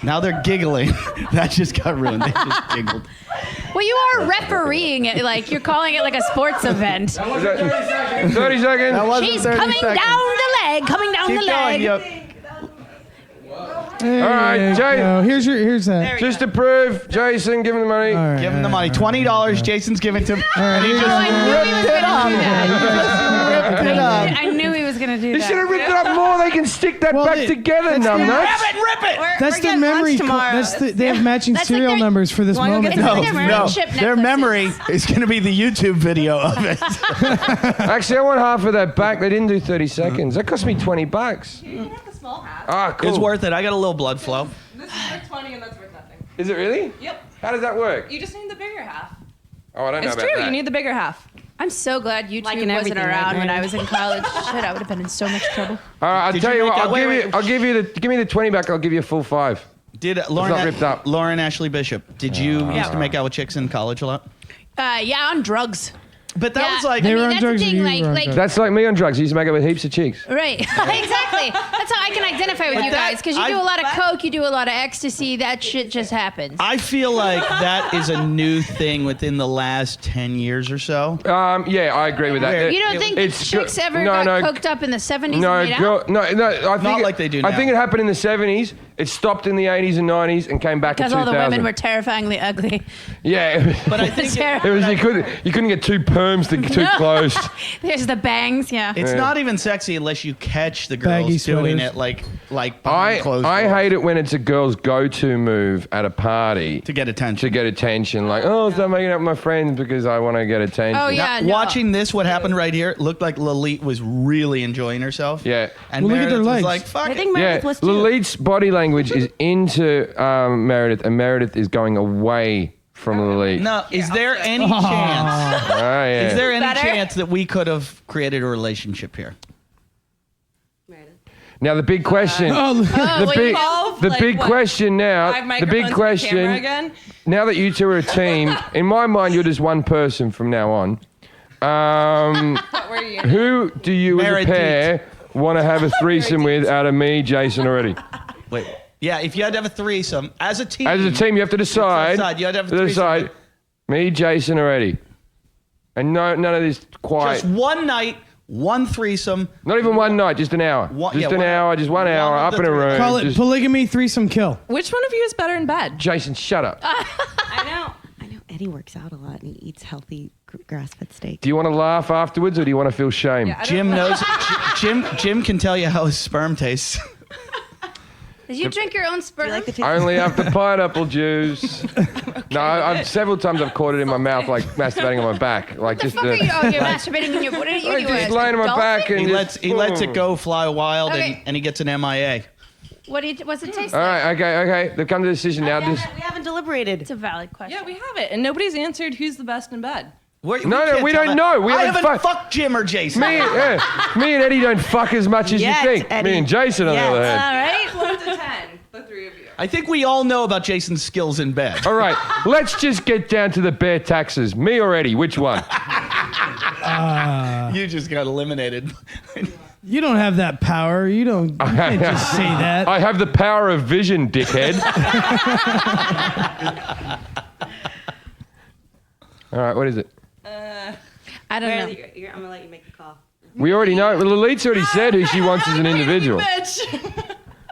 A: Now they're giggling. That just got ruined. They just giggled.
D: Well, you are refereeing it. Like, you're calling it like a sports event.
B: 30 seconds.
A: That wasn't
D: She's
A: 30
D: coming
A: seconds.
D: down the leg. Coming down
A: Keep
D: the
A: going.
D: leg.
A: Yep.
C: There
B: All right,
C: you
B: Jay.
C: go. Here's that.
B: Just to prove, Jason, give him the money.
C: All right,
A: Give him the money. $20. Jason's giving to him.
C: And he
D: Oh, I knew he was going to do that.
A: Ripped it up.
D: I knew he was going to do
B: You
D: that.
B: should have ripped it up more. They can stick that
C: Well,
B: back
C: they-
B: together,
C: that's
B: numbnuts.
C: That's the memory. They have matching
D: That's like
C: serial
D: their-
C: numbers for this
F: Wanna go
C: moment.
F: get
A: No,
F: Their
A: no.
D: membership
A: Their
D: necklaces.
A: memory is going to be the YouTube video of it.
B: Actually, I want half of that back. They didn't do 30 seconds. That cost me $20.
F: You have the small half.
B: Ah, cool.
A: It's worth it. I got a little blood flow.
F: This is worth 20 and that's worth nothing.
B: Is it really?
F: Yep.
B: How does that work?
F: You just need the bigger half.
B: Oh, I don't know
F: It's
B: about
F: true.
B: that.
F: You need the bigger half.
D: I'm so glad YouTube
G: Like in
D: wasn't
G: everything,
D: around
G: right,
D: when
G: Mary?
D: I was in college. Shit, I would have been in so much trouble.
B: All right, I'll
A: Did
B: tell
A: you
B: you
A: make
B: what.
A: that-
B: I'll
A: wait,
B: give
A: wait.
B: you. I'll give you the. Give me the 20 back. I'll give you a full 5.
A: Did
B: not ripped up.
A: Lauren Ashley Bishop, did you used to make out with chicks in college a lot?
D: Yeah, on drugs.
A: But that
D: Yeah,
A: was like...
C: They
D: I
C: were
D: mean,
C: on
D: that's
C: drugs
D: the
C: and
D: thing.
C: you
D: Like,
C: were on
D: like
C: drugs.
B: That's like me on drugs. I used to make it with heaps of chicks.
D: right. Exactly. That's how I can identify with
A: But
D: you
A: that-
D: guys because you do a lot of coke, you do a lot of ecstasy. That shit just happens.
A: I feel like that is a new thing within the last 10 years or so.
B: Yeah, I agree with that.
A: Where-
D: You don't think that
B: It's
D: chicks
B: go-
D: ever
B: no,
D: got
B: no,
D: coked up in the 70s
B: No,
D: and made
B: girl,
D: out?
B: no. I think
A: like they do
B: I
A: now.
B: think it happened in the 70s. It stopped in the 80s and 90s and came back
D: Because
B: in
D: all
B: 2000.
D: the women were terrifyingly ugly.
B: Yeah,
A: But I think
B: it was you couldn't get 2 perm perms too close.
D: There's the bangs. Yeah.
A: It's not even sexy unless you catch the girls
C: Baggy
A: doing
C: sweaters.
A: it like behind closed
B: I
A: doors
B: hate it when it's a girl's go-to move at a party
A: to get attention.
B: Like, oh, stop making up with my friends because I want to get attention.
D: Oh, yeah. no.
A: Watching this, what happened right here, it looked like Lalit was really enjoying herself.
B: Yeah.
A: And
C: Well, look at their
A: Meredith was
C: legs.
A: like, fuck
G: I
A: it.
G: think
B: Yeah,
G: Meredith was too.
B: Lalit's body language is into Meredith, and Meredith is going away from Lalit.
A: No, is there any chance?
B: Oh, yeah.
A: Is there any
F: Better?
A: chance that we could have created a relationship here?
B: Now the big question. The big question now. The big question.
F: Again?
B: Now that you two are a team, in my mind, you're just one person from now on.
F: What were you?
B: Who do you as a
A: Meredith.
B: pair want to have a threesome with out of me, Jason, or Eddie?
A: Wait. Yeah, if you had to have a threesome as a team.
B: As a team, you have to decide.
A: You had to have a threesome.
B: Decide. Me, Jason, or Eddie. And no, none of this quiet.
A: Just one night, one threesome.
B: Not even one night, just an hour.
A: One-
B: Just
A: yeah,
B: an
A: one-
B: hour, just 1 hour,
A: one of
B: up
A: the
B: in a
A: three.
B: room.
C: Call it
B: just-
C: polygamy, threesome, kill.
F: Which one of you is better in bed?
B: Jason, shut up.
G: I know. Eddie works out a lot and he eats healthy grass-fed steak.
B: Do you want to laugh afterwards or do you want to feel shame?
F: Yeah, I don't
A: Jim
F: know.
A: knows. Jim can tell you how his sperm tastes.
D: Did you drink your own sperm?
G: Do you like the taste?
B: Only after pineapple juice. No, I've several times I've caught it in my mouth, like masturbating on my back, like
D: the
B: just
D: fuck are you? Oh, you're masturbating in your. What are you
B: like
D: doing?
B: just laying on my back and
A: He
B: just,
A: lets it go fly wild
D: Okay.
A: and he gets an MIA.
D: What's it taste
B: All
D: like?
B: right, okay. They've come to a decision now. Just
G: We haven't deliberated.
D: It's a valid question.
F: Yeah, we have it, and nobody's answered who's the best in bed.
B: no,
A: can't
B: we
A: tell
B: don't
A: that.
B: know. We
A: I
B: haven't
A: haven't fucked Jim or Jason.
B: me and Eddie don't fuck as much as
G: Yet,
B: you think.
G: Eddie.
B: Me and Jason on the other hand.
G: All right.
F: 1 to 10, the three of you.
A: I think we all know about Jason's skills in bed.
B: All right, let's just get down to the bare taxes. Me or Eddie, which one?
A: You just got eliminated.
C: You don't have that power. You can't just say that.
B: I have the power of vision, dickhead. All right, what is it?
D: I don't know.
G: I'm gonna let you make the call.
B: We already know. Lalit's already said who she wants as an individual.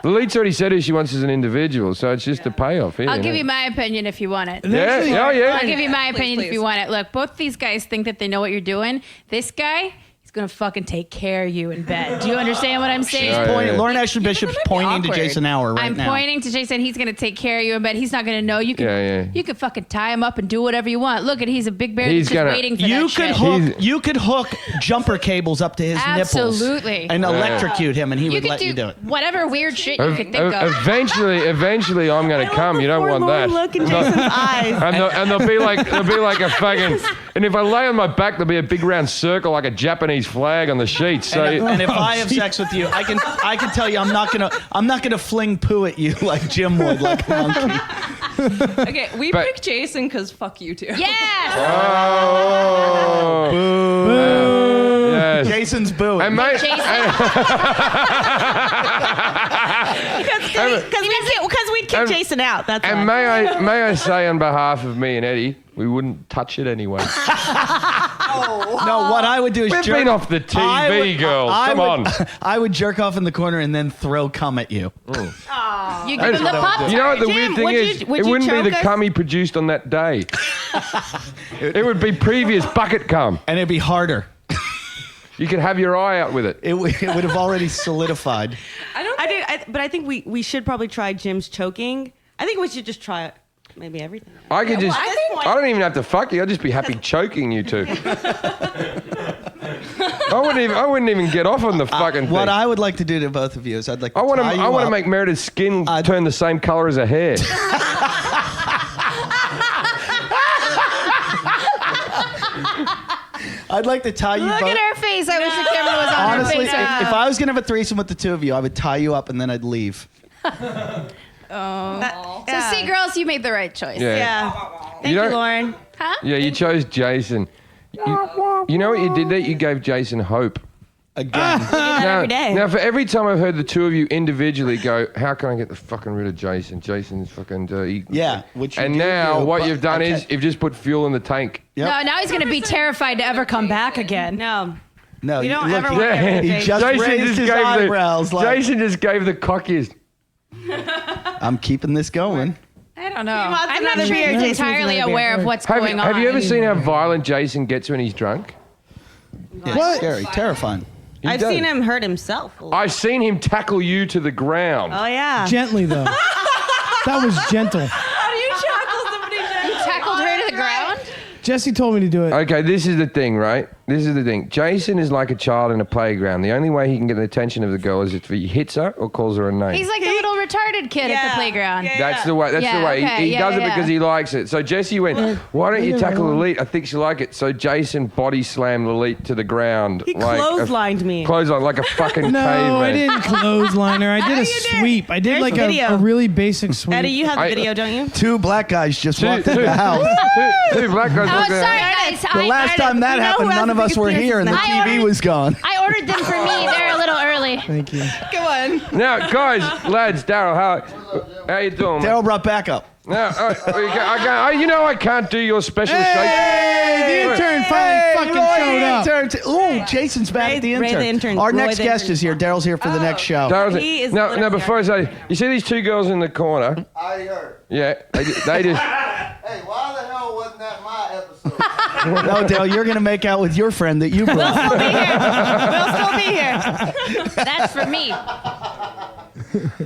B: Lalit's already said who she wants as an individual, so it's just a payoff here.
D: I'll give you my opinion if you want it.
B: Yeah, yeah.
D: I'll give you my opinion if
F: please.
D: you want it. Look, both these guys think that they know what you're doing. This guy, he's gonna fucking take care of you in bed. Do you understand what I'm saying?
B: Yeah.
A: Lauren Ashley Bishop's
F: might be
A: pointing to
F: awkward.
A: Jason Hour right
D: I'm
A: now.
D: pointing to Jason. He's gonna take care of you in bed. He's not gonna know. You can,
B: Yeah.
D: you can fucking tie him up and do whatever you want. Look at, he's a big bear.
B: He's
D: That's just
B: gonna-
D: waiting for
A: You
D: that
A: could
D: shit.
A: hook. You could hook jumper cables up to his nipples.
D: Absolutely.
A: And electrocute him, and he
D: You
A: would
D: could
A: let you do it.
D: whatever weird shit you could think of.
B: Eventually, I'm going to come. You don't want that.
G: Look in Jason's eyes.
B: And they'll be like a fucking. And if I lay on my back, there'll be a big round circle like a Japanese flag on the sheets. So
A: And if I have sex with you, I can tell you I'm not gonna fling poo at you like Jim would, like a monkey.
F: Okay, we
B: But-
F: picked Jason because fuck you two.
D: Yes.
B: Oh. Yes.
A: Jason's booing.
B: And mate,
D: Jason.
G: Because we'd kick
B: And-
G: Jason out. That's
B: and
G: why.
B: may I say on behalf of me and Eddie, we wouldn't touch it anyway.
A: No, what I would do is
B: We've
A: jerk.
B: been off the TV, girls. Come on.
A: I would jerk off in the corner and then throw cum at you.
D: You give him the pop.
B: You know what the
G: Jim,
B: weird thing
G: would
B: is?
G: you- would
B: It
G: you
B: wouldn't be
G: choke
B: the
G: us?
B: cum he produced on that day. It would be previous bucket cum.
A: And it'd be harder.
B: You could have your eye out with it.
A: It would have already solidified.
G: But I think we should probably try Jim's choking. I think we should just try maybe everything.
B: I could just.
G: at this point-
B: I don't even have to fuck you. I'd just be happy choking you two. I wouldn't even get off on the fucking thing.
A: What I would like to do to both of you is I'd like to
B: I want
A: tie you
B: to
A: up.
B: make Meredith's skin turn the same color as her hair.
A: I'd like to tie you
D: Look
A: both.
D: at her face. I wish the camera was on
A: Honestly,
D: her
A: if,
D: face. right
A: if I was gonna have a threesome with the two of you, I would tie you up and then I'd leave.
D: now. So see, girls, you made the right choice.
B: Yeah.
G: Thank you,
B: don't-
G: Lauren.
D: Huh?
B: Yeah, you chose Jason. You know what you did there? You gave Jason hope.
A: Again.
G: Every day.
B: Now, for every time I've heard the two of you individually go, how can I get the fucking rid of Jason? Jason's fucking dirty.
A: Yeah, which you
B: And
A: do
B: now
A: do,
B: what
A: but
B: you've done
A: I
B: is
A: can't-
B: you've just put fuel in the tank.
A: Yep.
D: No, now he's going to be terrified to ever come back again.
G: No.
A: No,
G: You don't
A: look,
G: ever
A: he-
G: want to
B: Yeah.
G: get rid of
A: He
G: Jason.
A: just raised his eyebrows like,
B: Jason just gave the cockiest.
A: I'm keeping this going.
D: I don't don't know.
G: wants
D: I'm not
G: another
D: sure
G: beer.
D: he's
G: Jason wants
D: entirely
G: another beer.
D: aware of what's going on.
B: Have you ever seen how violent Jason gets when he's drunk?
A: Yeah,
C: What?
A: Scary, terrifying.
G: I've
B: does.
G: seen him hurt himself.
B: I've seen him tackle you to the ground.
G: Oh yeah.
C: Gently though. That was gentle.
F: How do you tackle somebody?
D: Tackled her to the ground?
C: Jesse told me to do it.
B: Okay, this is the thing, right? This is the thing. Jason is like a child in a playground. The only way he can get the attention of the girl is if he hits her or calls her a name.
D: He's like the little retarded kid at the playground.
G: Yeah.
B: That's the way. That's
D: Yeah,
B: the way.
D: okay,
B: He
D: yeah,
B: does it
D: yeah.
B: because he likes it. So Jesse went, "Why don't you tackle Lilith? I think she like it." So Jason body slammed Lilith to the ground.
G: He clotheslined me.
B: Clothesline like a fucking
C: No,
B: caveman.
C: I didn't clothesline her. I did a
G: you did.
C: sweep. I did
G: There's
C: like
G: video.
C: a really basic sweep.
G: Eddie, you have the
B: I-
G: video, don't you?
A: 2 black guys just
B: Two-
A: walked in
B: two-
A: the house.
B: two black guys.
D: Oh,
B: walked
D: sorry,
B: out.
D: guys.
A: The last time that
G: You know
A: happened,
G: who has
A: none of
G: the
A: us were
G: biggest
A: here and the
G: penis?
A: TV was gone.
D: I ordered them for me. They're a little early.
C: Thank you.
F: Come on.
B: Now, guys, lads, Daryl, how you doing?
A: Daryl brought backup.
B: No, you know I can't do your special
C: Hey,
B: shake.
C: the intern finally fucking showed up.
A: Oh, Jason's back at the
G: Ray
A: intern.
G: the intern.
A: Our
G: Roy
A: next
G: the
A: guest
G: intern.
A: is here. Daryl's here for the next show.
B: Daryl's-
G: He is
B: no,
G: literally
B: before I say, you see these 2 girls in the corner?
H: I heard.
B: Yeah, they just.
H: Hey, why the hell wasn't that my episode?
A: No, Daryl, you're going to make out with your friend that you brought.
G: We'll still be here.
D: That's for me.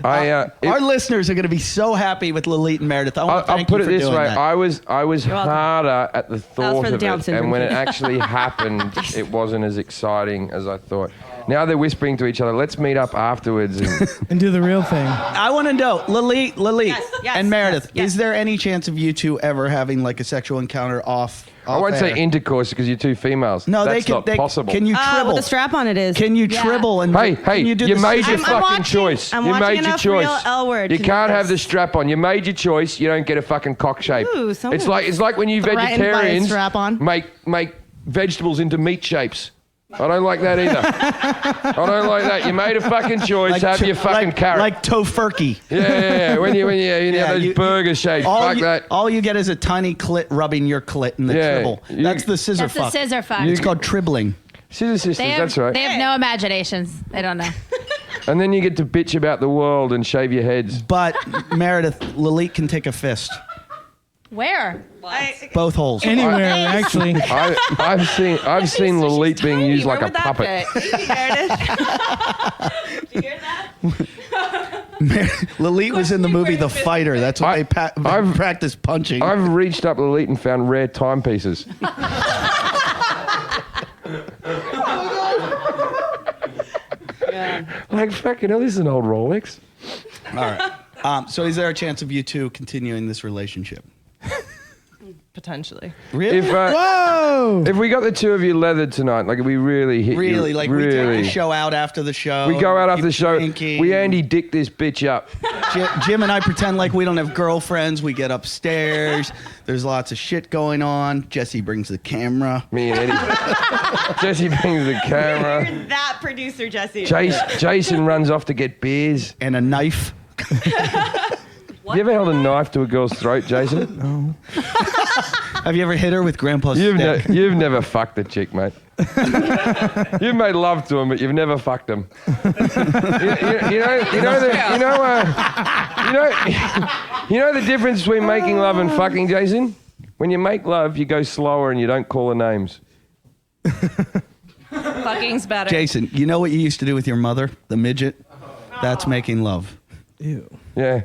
A: Our listeners are going to be so happy with Lilith and Meredith. I want to
B: I'll
A: thank
B: put
A: you
B: it
A: for
B: this
A: doing
B: way:
A: that.
B: I was
G: welcome.
B: harder at the thought
G: for the
B: of
G: Down
B: it,
G: syndrome
B: and when it
G: kid.
B: actually happened, it wasn't as exciting as I thought. Now they're whispering to each other, "Let's meet up afterwards." And
C: And do the real thing.
A: I want to know, Lilith
G: yes,
A: and Meredith,
G: yes.
A: is there any chance of you two ever having like a sexual encounter off
B: I won't say
A: air?
B: intercourse because you're 2 females.
A: No,
B: that's
A: they can.
B: not
A: They,
B: possible.
A: Can you tribble?
G: With the strap on it is.
A: Can you tribble and
B: Hey,
A: can you, do
B: you
A: the
B: made your
A: scissors?
G: I'm
B: fucking
G: watching-
B: choice.
G: I'm
B: You
G: watching
B: made your
G: enough
B: choice.
G: real L Word
B: You
G: to
B: can't
G: know
B: have the
G: this.
B: strap on. You made your choice. You don't get a fucking cock shape.
G: Ooh, someone
B: It's like when you
G: threatened by a
B: vegetarians
G: strap-on.
B: make vegetables into meat shapes. I don't like that either. I don't like that. You made a fucking choice. Have your fucking carrot.
A: Like tofurkey.
B: yeah. When you
A: Yeah,
B: have those
A: you-
B: burger shapes. Fuck that.
A: All you get is a tiny clit rubbing your clit in the
B: Yeah,
A: tribble.
B: you-
A: That's the scissor
D: That's the
A: fuck.
D: scissor fuck.
A: It's called tribbling.
B: Scissor sisters.
D: They have,
B: That's right.
D: They have no imaginations. They don't know.
B: And then you get to bitch about the world and shave your heads.
A: But Meredith, Lilith can take a fist.
D: Where?
A: Both holes.
C: Anywhere, actually.
B: I've seen Lilith being used like a puppet.
G: Did you hear that?
A: Lilith was in the movie The Fighter. That's what they
B: I've-
A: practice punching.
B: I've reached up Lilith and found rare timepieces. Like fucking hell, this is an old Rolex.
A: All right. So is there a chance of you two continuing this relationship?
F: Potentially.
A: Really?
C: Whoa!
B: If we got the 2 of you leathered tonight, like we really hit
A: Really?
B: you,
A: Like we take the show out after the show.
B: We go out after
A: keep
B: the show.
A: drinking.
B: We Andy Dick this bitch up.
A: Jim and I pretend like we don't have girlfriends. We get upstairs. There's lots of shit going on. Jesse brings the camera.
B: Me and Eddie. Jesse brings the camera.
G: You're that producer, Jesse.
B: Jason runs off to get beers.
A: And a knife.
B: You ever held a knife to a girl's throat, Jason?
A: No. Have you ever hit her with Grandpa's stick?
B: You've never fucked a chick, mate. You've made love to him, but you've never fucked him. You know the difference between making love and fucking, Jason? When you make love, you go slower and you don't call her names.
F: Fucking's better.
A: Jason, you know what you used to do with your mother, the midget? That's making love.
C: Ew.
B: Yeah.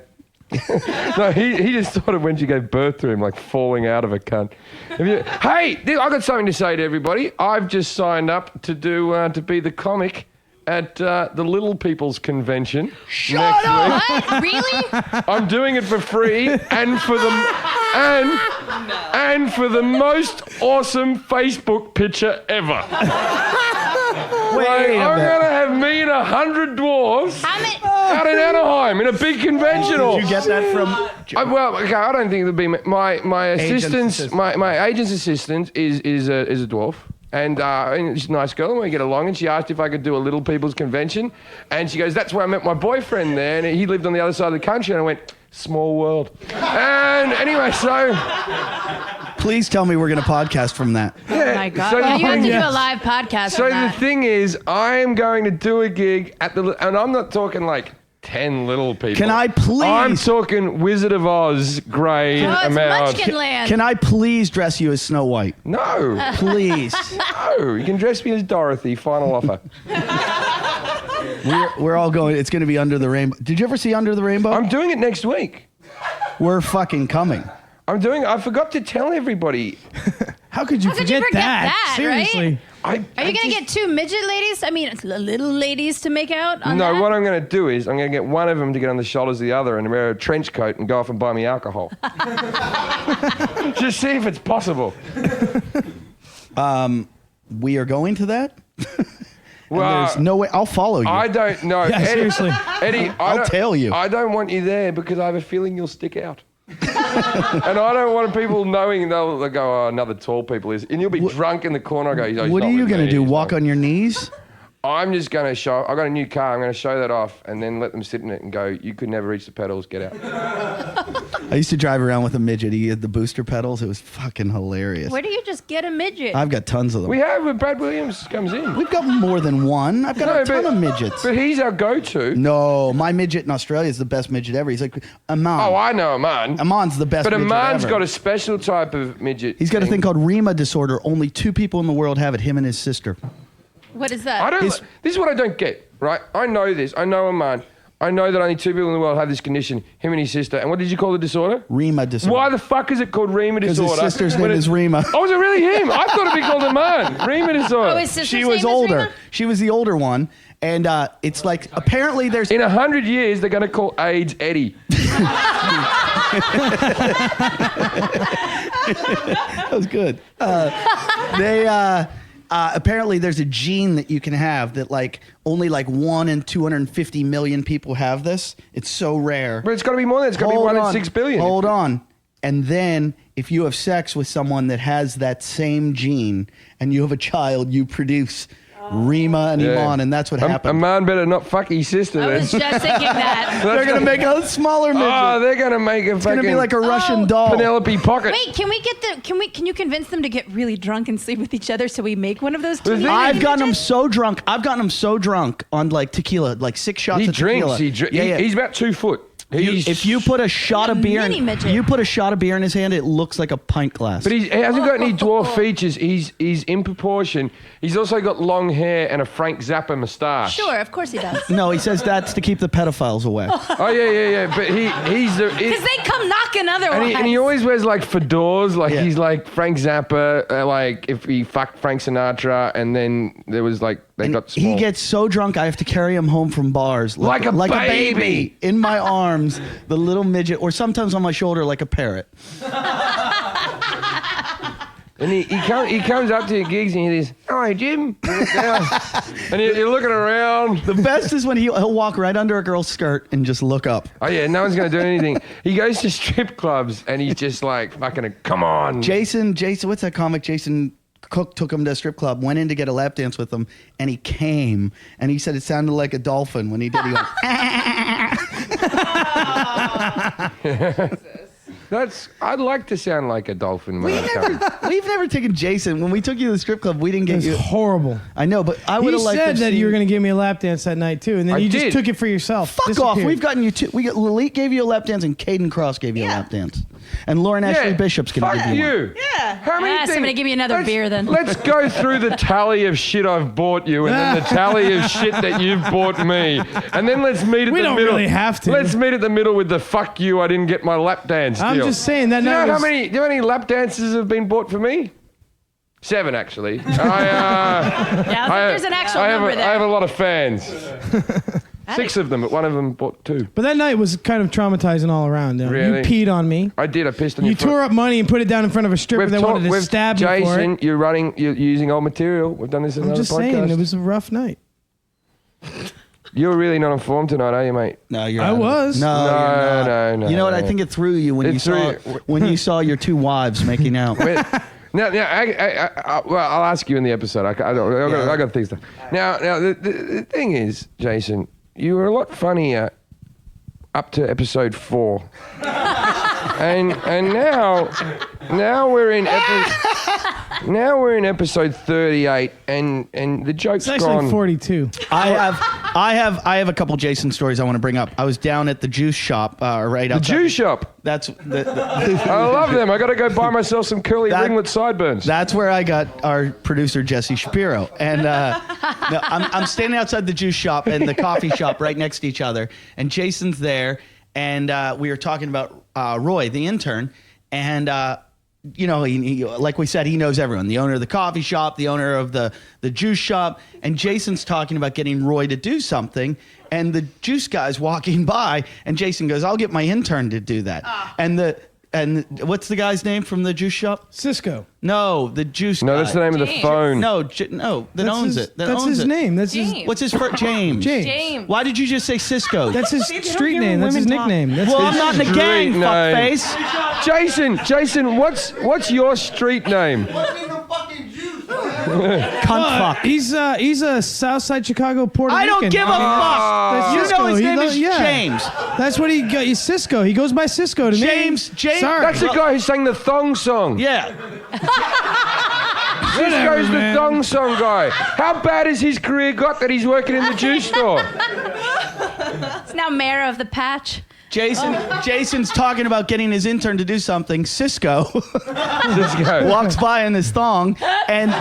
B: No, he just thought of when she gave birth to him, like falling out of a cunt. Hey, I got something to say to everybody. I've just signed up to do to be the comic at the Little People's Convention next week.
D: What? Really?
B: I'm doing it for free and for the and for the most awesome Facebook picture ever.
A: Wait a
B: I'm
A: minute.
B: gonna have me and 100 dwarves
D: How many?
B: out in Anaheim in a big convention hall.
A: Did you get that from...
B: Well, okay, I don't think it'll be my assistant's
A: assistant.
B: my agent's assistant is a dwarf. And she's a nice girl, and we get along. And she asked if I could do a Little People's Convention, and she goes, "That's where I met my boyfriend there, and he lived on the other side of the country." And I went, "Small world." And anyway, so
A: Please tell me we're going to podcast from that.
D: Oh my God.
B: So
D: Yeah,
B: the
D: you have
B: thing
D: to do
B: is-
D: a live podcast.
B: So
D: on
B: the
D: that.
B: thing is, I am going to do a gig at the, and I'm not talking like 10 little people.
A: Can I please?
B: I'm talking Wizard of Oz grade
D: Oh, it's
B: amount.
D: Munchkin Land.
A: Can I please dress you as Snow White?
B: No.
A: Please.
B: No. You can dress me as Dorothy. Final offer.
A: We're all going. It's going to be Under the Rainbow. Did you ever see Under the Rainbow?
B: I'm doing it next week.
A: We're fucking coming.
B: I forgot to tell everybody.
C: How could you forget that? Seriously.
D: Are you going to get 2 midget ladies? I mean, little ladies to make out on
B: No,
D: that?
B: what I'm going to do is I'm going to get one of them to get on the shoulders of the other and wear a trench coat and go off and buy me alcohol. Just see if it's possible.
A: We are going to that.
B: Well,
A: there's no way. I'll follow you.
B: I don't know.
C: Yeah, seriously.
B: Eddie,
A: I'll tell you.
B: I don't want you there because I have a feeling you'll stick out. And I don't want people knowing they'll go, oh, another tall people is. And you'll be drunk in the corner. I go, "Oh, he's
A: What
B: not
A: are you
B: with
A: going to
B: me,
A: do?
B: he's
A: Walk
B: not."
A: on your knees?
B: I'm just going to show. I've got a new car. I'm going to show that off and then let them sit in it and go, you could never reach the pedals. Get out.
A: I used to drive around with a midget. He had the booster pedals. It was fucking hilarious.
D: Where do you just get a midget?
A: I've got tons of them.
B: We have when Brad Williams comes in.
A: We've got more than one. I've got a ton of midgets.
B: But he's our go-to.
A: No, my midget in Australia is the best midget ever. He's like, Aman.
B: Oh, I know Aman.
A: Aman's the best
B: But
A: midget
B: Aman's
A: ever.
B: got a special type of midget.
A: He's got a thing called Rima disorder. Only 2 people in the world have it, him and his sister.
D: What is that?
B: I don't. This is what I don't get, right? I know this. I know Aman. I know that only 2 people in the world have this condition, him and his sister. And what did you call the disorder?
A: Rima disorder.
B: Why the fuck is it called Rima
A: Because
B: disorder?
A: his sister's
B: when
A: name is Rima.
B: Oh, is it really him? I thought it'd be called Aman. Rima disorder.
D: Oh, his sister's
A: She
D: name
A: was
D: is
A: older.
D: Rima?
A: She was the older one. And it's like, apparently there's...
B: In 100 years, they're going to call AIDS Eddie.
A: That was good. Apparently there's a gene that you can have that like only like 1 in 250 million people have this. It's so rare.
B: But it's got to be more than that. It's got to be 1 in 6 billion.
A: Hold on. And then if you have sex with someone that has that same gene and you have a child, you produce Rima and Iman, and that's what happened.
B: Aman better not fuck his sister
D: I
B: then.
D: was just thinking that.
A: They're going to make a smaller midget.
B: Oh, they're going to make a
A: it's going to
B: fucking
A: be like a Russian doll.
B: Penelope Pocket.
D: Wait, can you convince them to get really drunk and sleep with each other so we make one of those
B: The
D: two?
B: thing-
A: I've gotten them so drunk. on like tequila, like 6 shots
B: He
A: of tequila.
B: drinks.
A: Yeah.
B: He's about 2 foot.
A: If you put a shot of beer,
D: mini midget.
A: you put a shot of beer in his hand, it looks like a pint glass.
B: But he hasn't got any dwarf features. He's in proportion. He's also got long hair and a Frank Zappa moustache.
D: Sure, of course he does.
A: No, he says that's to keep the pedophiles away.
B: Oh yeah. But he's the.
D: Because they come knocking otherwise.
B: And he always wears like fedoras, like
A: Yeah.
B: he's like Frank Zappa, like if he fucked Frank Sinatra, and then there was like they
A: And
B: got small.
A: he gets so drunk, I have to carry him home from bars
B: Like a baby.
A: in my arms, the little midget, or sometimes on my shoulder like a parrot.
B: And he comes up to your gigs and he says, "Hi, Jim." And you're looking around.
A: The best is when he'll walk right under a girl's skirt and just look up.
B: Oh yeah, no one's gonna do anything. He goes to strip clubs and he's just like fucking, come on.
A: Jason, what's that comic? Jason Cook took him to a strip club, went in to get a lap dance with him, and he came, and he said it sounded like a dolphin when he did. He went,
B: I'd like to sound like a dolphin. When
A: we've never taken Jason. When we took you to the strip club, we didn't
C: It
A: get
C: was
A: you.
C: horrible.
A: I know, but I would
C: He
A: have liked
C: said
A: to
C: that
A: see-
C: you were going to give me a lap dance that night too, and then
B: I
C: you
B: did.
C: just took it for yourself.
A: Fuck off.
C: Disappeared.
A: We've gotten you two. Lilith gave you a lap dance and Caden Cross gave you a lap dance. And Lauren Ashley Bishop's going to
B: fuck
A: give you one.
B: you.
G: Yeah.
B: How many things?
D: somebody give me another beer then.
B: Let's go through the tally of shit I've bought you and then the tally of shit that you've bought me. And then let's meet at
C: We
B: the
C: don't
B: middle.
C: really have to.
B: Let's meet at the middle with the fuck you, I didn't get my lap dance
C: I'm
B: deal.
C: just saying that
B: Do you
C: night
B: know
C: was-
B: do you know how many lap dances have been bought for me? 7, actually.
D: Yeah, I think there's an actual number there.
B: I have a lot of fans. 6 of them, but one of them bought 2.
C: But that night was kind of traumatizing all around. You know?
B: Really?
C: You peed on me.
B: I did. I pissed on
C: You
B: your foot.
C: tore up money and put it down in front of a stripper that wanted to
B: with
C: stab you for
B: Jason,
C: it.
B: you're using old material. We've done this in
C: I'm
B: another
C: just
B: podcast.
C: saying, it was a rough night.
B: You're really not informed tonight, are you, mate?
A: No, you're
C: I
A: out of it.
C: was.
A: No, you're not.
B: No.
A: You know what? I think it threw you when
B: It
A: you
B: threw
A: saw
B: you.
A: when you saw your 2 wives making out.
B: Now, well, I'll ask you in the episode. I got things to. Now, the thing is, Jason, you were a lot funnier up to episode 4, and now we're in episode 38, and the joke's
C: It's actually
B: gone.
C: 42.
A: I have I have a couple Jason stories I want to bring up. I was down at the juice shop right outside.
B: Juice shop.
A: That's the
B: I love them. I got to go buy myself some curly ringlet sideburns.
A: That's where I got our producer Jesse Shapiro, and I'm standing outside the juice shop and the coffee shop right next to each other, and Jason's there, and we were talking about Roy, the intern, and you know, he, like we said, he knows everyone. The owner of the coffee shop, the owner of the juice shop, and Jason's talking about getting Roy to do something, and the juice guy's walking by, and Jason goes, "I'll get my intern to do that." And what's the guy's name from the juice shop?
C: Cisco.
A: No, the juice guy.
B: No, that's the name of the phone.
A: No, that
C: That's
A: owns
C: his,
A: it. That
C: that's
A: owns
C: his
A: it.
C: name. That's
F: James.
C: his.
A: What's his first? James.
C: James.
A: Why did you just say Cisco?
C: That's his
G: don't
C: street
G: hear
C: name. That's his
G: women talk.
C: nickname. That's
A: well, I'm
C: his,
A: not in the
B: street
A: gang,
B: name.
A: fuckface.
B: Jason, what's your street name?
H: What's in the fucking juice, man?
A: Cunt fuck.
C: He's a Southside Chicago Puerto
A: I
C: Rican.
A: don't give a fuck.
C: That's
A: You
C: Cisco.
A: know his
C: He
A: name
C: lo-
A: is
C: yeah.
A: James.
C: That's what he got. He's Cisco. He goes by Cisco to
A: James.
C: me. Sorry.
B: That's the guy who sang the thong song.
A: Yeah.
B: Cisco's the
C: man.
B: thong song guy. How bad has his career got that he's working in the juice store?
D: It's now mayor of the patch.
A: Jason's talking about getting his intern to do something. Cisco
B: Cisco.
A: walks by in his thong and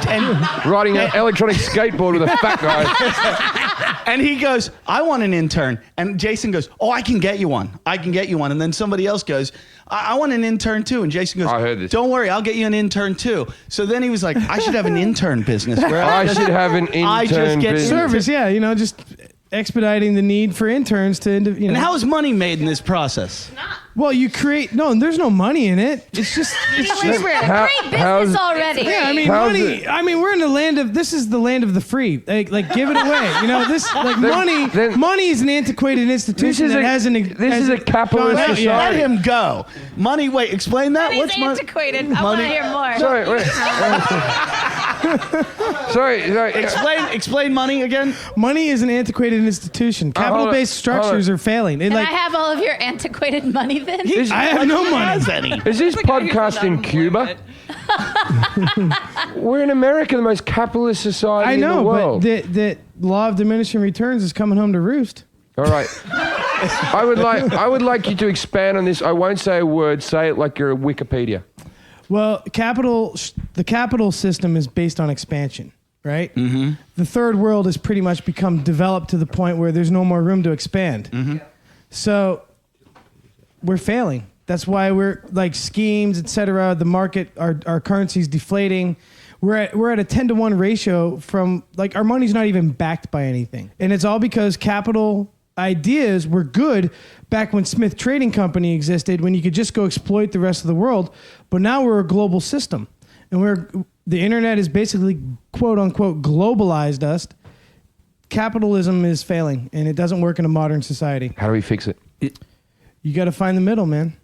B: Riding an electronic skateboard with a fat guy.
A: and he goes, "I want an intern." And Jason goes, "Oh, I can get you one. I can get you one." And then somebody else goes, I want an intern too. And Jason goes,
B: I heard this.
A: "Don't worry, I'll get you an intern too." So then he was like, "I should have an intern business where
B: I should have an intern
A: I just get
B: business.
C: Service. Yeah, just expediting the need for interns to.
A: And how is money made in this process?
C: Well, you create. No, there's no money in it. It's just. It's just
D: Great business already.
C: Yeah, I mean,
B: How's
C: money.
B: it-
C: I mean, we're in the land of. This is the land of the free. Like give it away. This money.
B: then-
C: Money is an antiquated institution that hasn't.
B: this is a capitalist
C: gone out yet.
A: Let
B: society.
A: him go. Money. Wait, explain that.
D: He's
A: What's money?
D: antiquated. I want to
A: Money-
D: hear more.
B: Sorry, wait. sorry.
A: Explain money again.
C: Money is an antiquated institution. Capital-based structures are failing.
D: Can I have all of your antiquated money then?
C: I have no money.
A: Has any?
B: Is this
F: The guy who's
B: podcast in
F: done
B: Cuba? We're in America, the most capitalist society
C: I
B: in the
C: know,
B: world.
C: but the law of diminishing returns is coming home to roost.
B: All right. I would like you to expand on this. I won't say a word. Say it like you're a Wikipedia.
C: Well, the capital system is based on expansion, right? Mm-hmm. The third world has pretty much become developed to the point where there's no more room to expand. Mm-hmm. So we're failing. That's why we're like schemes, etc. The market, our currency's deflating. We're at a 10-to-1 ratio from like our money's not even backed by anything, and it's all because capital ideas were good back when Smith Trading Company existed, when you could just go exploit the rest of the world. But now we're a global system, and the internet has basically quote unquote globalized us. Capitalism is failing, and it doesn't work in a modern society.
B: How do we fix it?
C: You got to find the middle, man.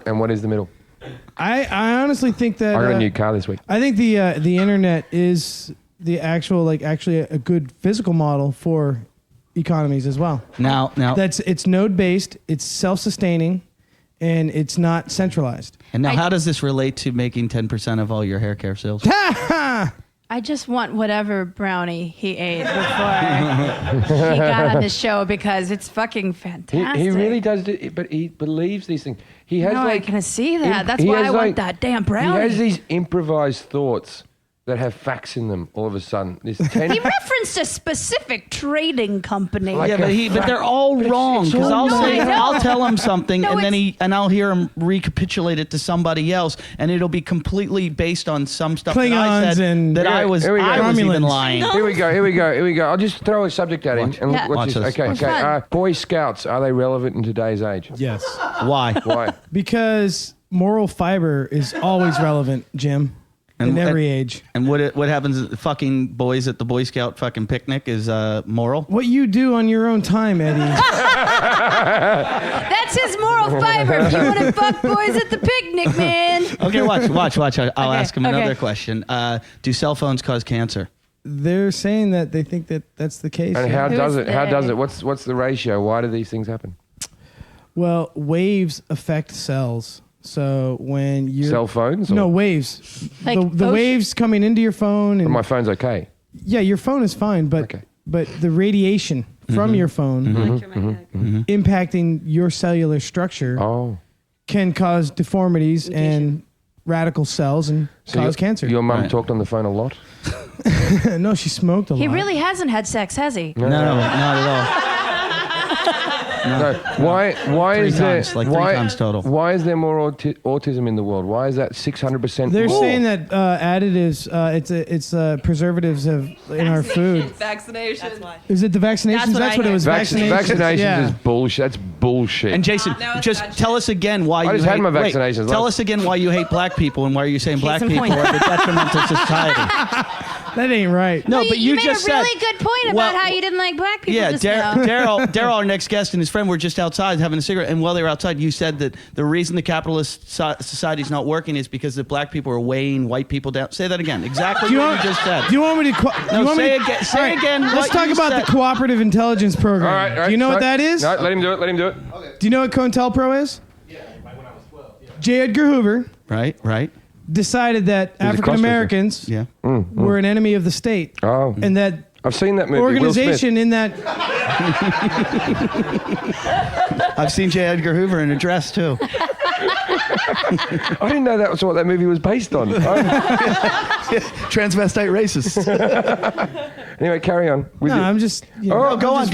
B: And what is the middle?
C: I honestly think that
B: I got a new car this week.
C: I think the internet is the actually a good physical model for economies as well.
A: Now,
C: It's node based, it's self-sustaining, and it's not centralized.
A: and now, how does this relate to making 10% of all your hair care sales?
D: I just want whatever brownie he ate before he got on the show because it's fucking fantastic.
B: He really does, but he believes these things. He has
D: I can see that. That's
B: he
D: why
B: has,
D: I want that damn brownie.
B: He has these improvised thoughts that have facts in them all of a sudden. This 10,
D: He referenced a specific trading company.
B: Like
A: Yeah, but they're all wrong because
B: all
A: I'll tell him something
D: No,
A: and then
D: it's-
A: I'll hear him recapitulate it to somebody else and it'll be completely based on some stuff that I
C: Klingons
A: said
C: and-
A: that I was
B: Here we go.
A: even
C: Romulans.
A: lying.
B: Here we go. I'll just throw a subject at him and
D: Yeah.
B: look
A: Watch
B: what's
A: this.
B: Okay.
D: What's fun?
B: Boy Scouts, are they relevant in today's age?
C: Yes.
A: Why?
B: Why?
C: Because moral fiber is always relevant, Jim, in every age.
A: And what happens at the fucking boys at the Boy Scout fucking picnic is moral?
C: What you do on your own time, Eddie.
D: That's his moral fiber. If you want to fuck boys at the picnic, man.
A: Okay, watch. I'll
D: Okay,
A: ask him
D: okay.
A: another question. Do cell phones cause cancer?
C: They're saying that they think that that's the case.
B: And
C: yeah.
B: how does
D: Who's
B: it? How does
D: they?
B: it? What's the ratio? Why do these things happen?
C: Well, waves affect cells. So when you
B: Cell phones?
C: no
B: or-
C: waves,
D: Like
C: the
D: ocean-
C: waves coming into your phone, and
B: My phone's okay.
C: yeah, your phone is fine, but
B: Okay.
C: but the radiation from your phone impacting your cellular structure
B: Oh.
C: can cause deformities and radical cells and cause cancer.
B: Your mum
A: Right.
B: talked on the phone a lot?
C: No, she smoked a lot.
D: He really hasn't had sex, has he?
A: No, not at all.
B: No. Why is there
A: times, like 3 times total.
B: Why is there more autism in the world? Why is that 600%
C: They're
B: more?
C: saying that additives, it's preservatives have in our food.
F: Vaccination.
G: That's why.
C: Is it the vaccinations?
G: That's what I
C: it was.
G: heard.
B: Vaccinations
C: Yeah.
B: is bullshit. That's bullshit.
A: And Jason,
F: No, it's
A: just
F: not
A: tell us again why you
B: just
A: hate,
B: had my
A: wait,
B: vaccinations.
A: Tell
B: Like-
A: us again why you hate black people and why you're saying black
G: in
A: people
G: point.
A: are the detriment to society.
C: That ain't right.
A: No,
D: Well,
A: but
D: you
A: you
D: made
A: just
D: a really
A: said,
D: good point about
A: Well,
D: how you didn't like black people.
A: yeah,
D: just now.
A: Daryl, our next guest, and his friend were just outside having a cigarette. And while they were outside, you said that the reason the capitalist society is not working is because the black people are weighing white people down. Say that again. Exactly
C: Do you
A: what
C: want,
A: you just said.
C: do you want me to?
A: No,
C: you want
A: say
C: me
A: again. Say
C: All right,
A: again.
C: Let's
A: what
C: talk
A: you
C: about
A: said.
C: the cooperative intelligence program.
B: All right.
C: Do you know what that is?
B: No, let him do it. Let him do it.
C: Do you know what COINTELPRO is? Yeah, like when I was 12. Yeah. J. Edgar Hoover
A: Right.
C: decided that
B: He's a
C: African Americans
A: Yeah.
C: were an enemy of the state,
B: Oh.
C: and that
B: I've seen that movie.
C: organization in that.
A: I've seen J. Edgar Hoover in a dress too.
B: Will Smith. I didn't know that was what that movie was based on.
A: Transvestite racists.
B: Anyway, carry on. With
C: No,
B: it.
C: I'm just.
B: Oh,
A: Go on.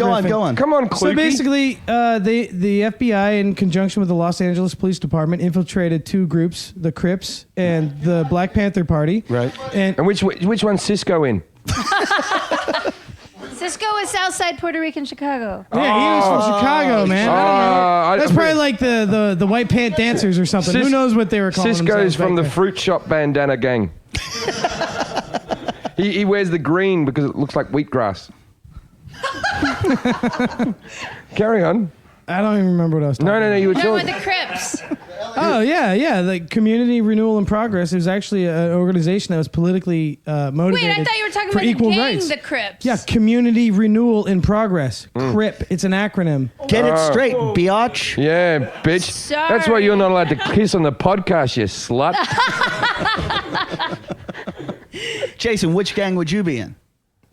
B: Come on, Clukie.
C: So basically, the FBI, in conjunction with the Los Angeles Police Department, infiltrated 2 groups: the Crips and the Black Panther Party.
A: Right.
C: And
B: And which one's Cisco in?
D: Cisco is Southside Puerto Rican Chicago.
C: yeah, he was from Chicago, man. I don't know. That's probably like the white pant dancers or something. Who knows what they were calling
B: Cisco's
C: themselves
B: from the
C: back then.
B: fruit shop bandana gang. he wears the green because it looks like wheatgrass. Carry on.
C: I don't even remember what I was talking
B: No, you were
D: No, with
B: talking.
D: the Crips.
C: Oh, yeah. The Community Renewal and Progress. It was actually an organization that was politically motivated
D: Wait, I thought you were talking
C: for
D: about the
C: equal
D: gang,
C: rights.
D: the Crips.
C: Yeah, Community Renewal in Progress. CRIP. It's an acronym.
A: Get it straight, biatch.
B: Yeah, bitch.
D: Sorry.
B: That's why you're not allowed to kiss on the podcast, you slut.
A: Jason, which gang would you be in?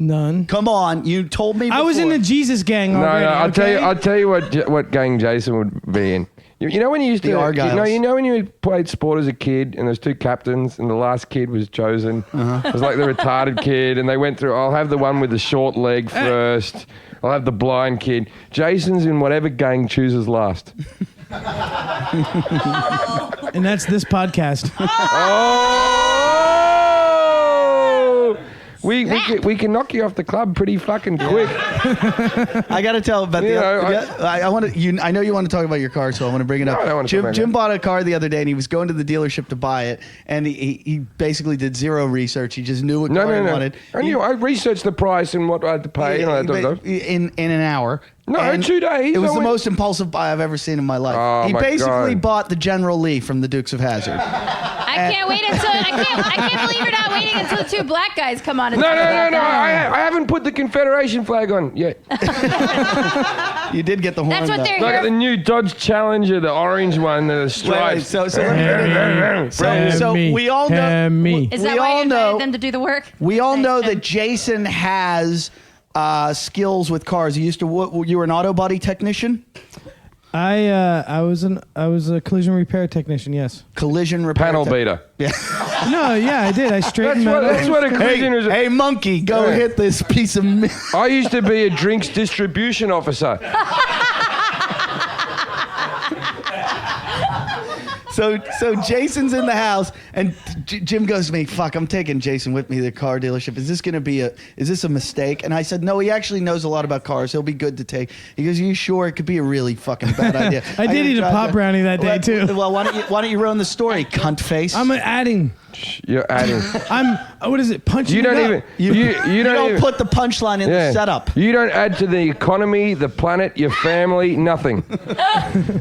C: None.
A: Come on, you told me before.
C: I was in the Jesus gang
B: No,
C: already.
B: I'll
C: okay?
B: tell you what gang Jason would be in. You know when you used to
A: The Argyles.
B: you know when you played sport as a kid and there's 2 captains and the last kid was chosen. It was like the retarded kid and they went through. I'll have the one with the short leg first. I'll have the blind kid. Jason's in whatever gang chooses last.
C: And that's this podcast.
B: Oh! We can knock you off the club pretty fucking quick.
A: I got to tell about
B: You know,
A: I want to. I know you want to talk about your car, so I want to bring it up.
B: No, I don't wanna talk
A: Jim,
B: about
A: Jim
B: that.
A: bought a car the other day, and he was going to the dealership to buy it, and he basically did zero research. He just knew what car he wanted.
B: I researched the price and what I had to pay.
A: in an hour.
B: No,
A: And
B: 2 days.
A: It was
B: I
A: the
B: went-
A: most impulsive buy I've ever seen in my life.
B: Oh,
A: He
B: my
A: basically
B: God.
A: bought the General Lee from the Dukes of Hazzard.
D: I can't wait until I can't believe you're not waiting until the 2 black guys come on. And
B: No.
D: talk about that.
B: I haven't put the Confederation flag on yet.
A: You did get the horn.
D: That's what
A: though.
D: they're
B: Look at the
D: here.
B: new Dodge Challenger, the orange one, the
A: Wait,
B: stripes.
A: so we all know.
C: Me.
D: Is
A: we
D: that why
A: all
D: you invited
A: know-
D: them to do the work?
A: We all
D: Nice.
A: know that Jason has skills with cars. You used to. You were an auto body technician.
C: I was a collision repair technician. Yes.
A: Collision repair.
B: Panel beater.
A: Yeah.
C: No, yeah, I did. I straightened
B: That's what a collision is.
A: Hey, monkey, go
B: Yeah.
A: hit this piece of.
B: I used to be a drinks distribution officer.
A: So Jason's in the house, and Jim goes to me, "Fuck, I'm taking Jason with me to the car dealership. Is this a mistake?" And I said, "No, he actually knows a lot about cars. He'll be good to take." He goes, "Are you sure? It could be a really fucking bad idea."
C: I did eat a pop brownie that day, too.
A: Well, why don't you ruin the story, cunt face?
C: I'm adding.
B: You're adding.
C: What is it? Punching
B: You
C: it
B: don't
C: up.
B: even.
A: You
B: You
A: don't
B: even.
A: put the punchline in the setup.
B: You don't add to the economy, the planet, your family, nothing.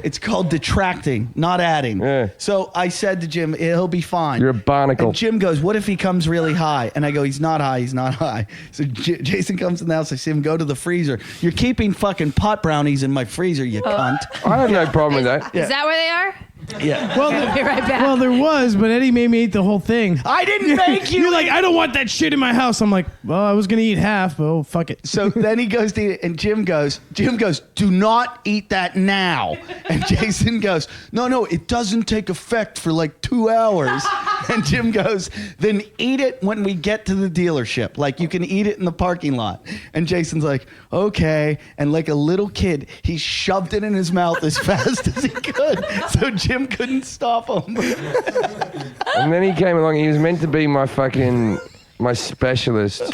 A: It's called detracting, not adding.
B: Yeah.
A: So I said to Jim, he'll be fine.
B: You're a barnacle.
A: And Jim goes, "What if he comes really high?" And I go, "He's not high. He's not high." So Jason comes in the house. I see him go to the freezer. "You're keeping fucking pot brownies in my freezer, you cunt."
B: I have no problem with that.
D: Is that where they are?
A: Yeah.
C: Well,
D: Be right back.
C: well, there was, but Eddie made me eat the whole thing.
A: I didn't make you.
C: You're like, I don't want that shit in my house. I'm like, well, I was gonna eat half, but oh, fuck it.
A: So then he goes to eat it, and Jim goes, do not eat that now. And Jason goes, no, it doesn't take effect for like 2 hours. And Jim goes, then eat it when we get to the dealership. Like, you can eat it in the parking lot. And Jason's like, okay. And like a little kid, he shoved it in his mouth as fast as he could. So Jim couldn't stop him.
B: And then he came along. He was meant to be my specialist.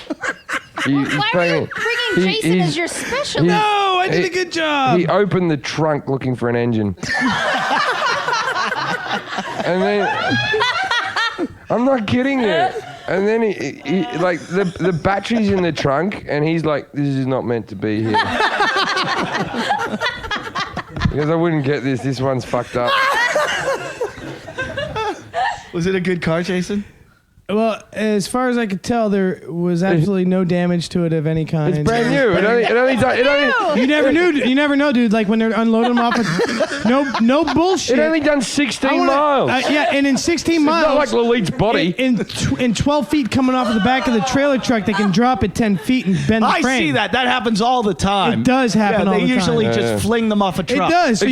D: Why are you bringing Jason as your specialist?
C: No, I did a good job.
B: He opened the trunk looking for an engine. And then, I'm not kidding you. And then he like the battery's in the trunk, and he's like, "This is not meant to be here." Because I wouldn't get this. This one's fucked up.
A: Was it a good car, Jason?
C: Well, as far as I could tell, there was absolutely no damage to it of any kind.
B: It's brand new.
C: You never know, dude. Like when they're unloading them off, no bullshit.
B: It only done 16 miles.
C: Yeah, and in 16 miles,
B: It's not like Lalit's body.
C: In 12 feet coming off of the back of the trailer truck, they can drop it 10 feet and bend the frame.
A: I see that. That happens all the time.
C: It does happen all the time.
A: They usually just fling them off a truck.
C: It does. So
B: It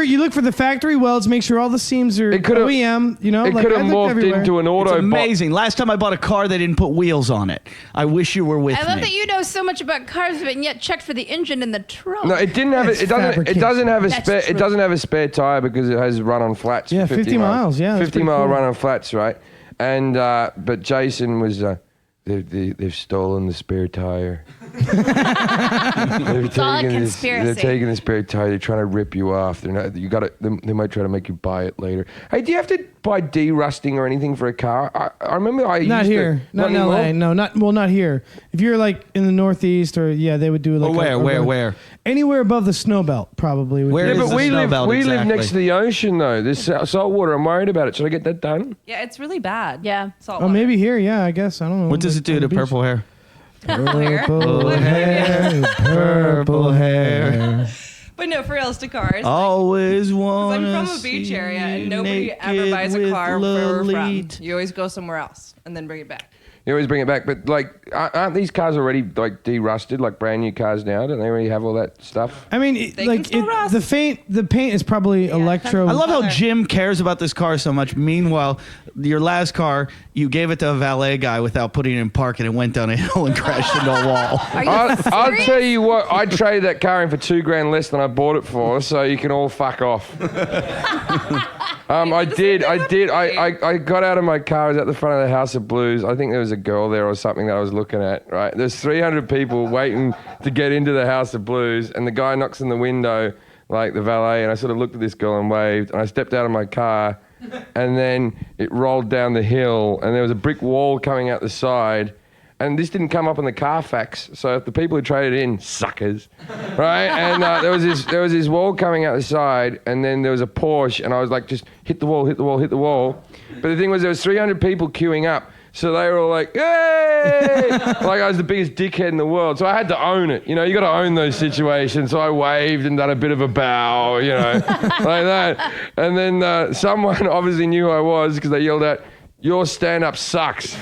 C: you look for the factory welds, make sure all the seams are
B: It could've-
C: OEM. You know,
B: It
C: like,
B: could
C: I
B: have
C: looked
B: morphed
C: everywhere.
B: into an
A: It's
B: Autobot.
A: amazing. Last time I bought a car, they didn't put wheels on it. I wish you were with me.
D: I love that you know so much about cars, but yet checked for the engine in the trunk.
B: No, it didn't have.
C: It's
B: It doesn't. It
C: fabrication.
B: doesn't have a
D: That's
B: spare.
D: true.
B: It doesn't have a spare tire because it has run on flats.
C: Yeah,
B: for
C: 50 miles. Yeah, that's
B: 50
C: pretty
B: mile
C: cool.
B: run on flats, right? And but Jason was. They've stolen the spare tire.
D: It's all a conspiracy.
B: They're taking the spare tire. They're trying to rip you off. They're not. You got it. They might try to make you buy it later. Hey, do you have to buy de-rusting or anything for a car? I remember I
C: Not
B: used
C: here.
B: To,
C: Not in
B: anymore?
C: LA. No, not here. If you're like in the Northeast or they would do like
A: Where?
C: anywhere above the snow belt probably. would
A: Where
C: do
B: Yeah,
A: is
C: it.
B: but
A: the snow belt
B: we live
A: exactly?
B: next to the ocean though. There's salt water. I'm worried about it. Should I get that done?
F: Yeah, it's really bad.
D: Yeah.
F: Salt
C: Oh,
F: water.
C: maybe here. Yeah, I guess. I don't know.
A: What does it do to purple hair?
C: Purple hair, purple hair.
F: But no, for reals to cars.
A: Always want.
F: I'm from a beach area, and nobody ever buys a car where we're from. You always go somewhere else and then bring it back.
B: You always bring it back, but like, aren't these cars already like de-rusted, like brand new cars now? Don't they already have all that stuff?
C: I mean,
F: They can still rust.
C: the paint is probably electro.
A: I love how
F: Color.
A: Jim cares about this car so much. Meanwhile, your last car, you gave it to a valet guy without putting it in park, and it went down a hill and crashed into a wall.
D: Are you
B: I'll
D: serious?
B: tell you what, I'd trade that car in for $2,000 less than I bought it for, so you can all fuck off. I did. I got out of my car. I was at the front of the House of Blues. I think there was a girl there or something that I was looking at, right? There's 300 people waiting to get into the House of Blues, and the guy knocks on the window, like the valet, and I sort of looked at this girl and waved, and I stepped out of my car, and then it rolled down the hill, and there was a brick wall coming out the side, and this didn't come up on the Carfax, so if the people who traded in, suckers, right? And there was this wall coming out the side, and then there was a Porsche, and I was like, just hit the wall, hit the wall, hit the wall. But the thing was, there was 300 people queuing up, so they were all like, hey! Like I was the biggest dickhead in the world, so I had to own it. You know, you got to own those situations. So I waved and done a bit of a bow, you know, like that. And then someone obviously knew who I was because they yelled out, "Your stand-up sucks."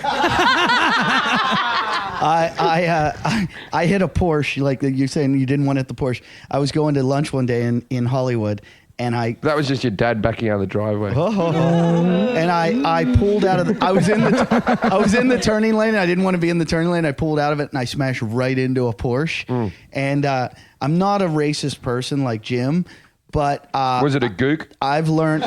A: I hit a Porsche, like you're saying you didn't want to hit the Porsche. I was going to lunch one day in Hollywood, and
B: That was just your dad backing out of the driveway.
A: and I pulled out of the, I was in the turning lane, and I didn't want to be in the turning lane. I pulled out of it, and I smashed right into a Porsche. And I'm not a racist person like Jim, but
B: Was it a gook?
A: I've learned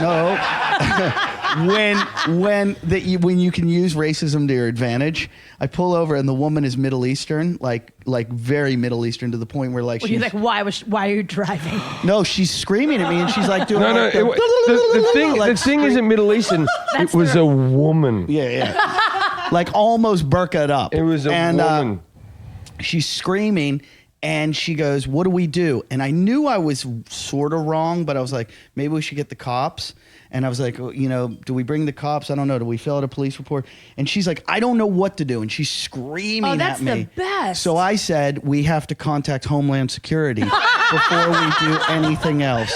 A: when you can use racism to your advantage. I pull over, and the woman is Middle Eastern, like very Middle Eastern, to the point where like
D: Well,
A: she's
D: you're like, why are you driving?
A: no, she's screaming at me, and she's like doing
B: No,
A: like
B: the thing isn't Middle Eastern. It was a woman.
A: yeah, like almost burqa'd up.
B: It was a woman.
A: She's screaming, and she goes, "What do we do?" And I knew I was sort of wrong, but I was like, maybe we should get the cops. And I was like, you know, do we bring the cops? I don't know. Do we fill out a police report? And she's like, I don't know what to do. And she's screaming
D: Oh, that's
A: at me.
D: the best.
A: So I said, we have to contact Homeland Security before we do anything else.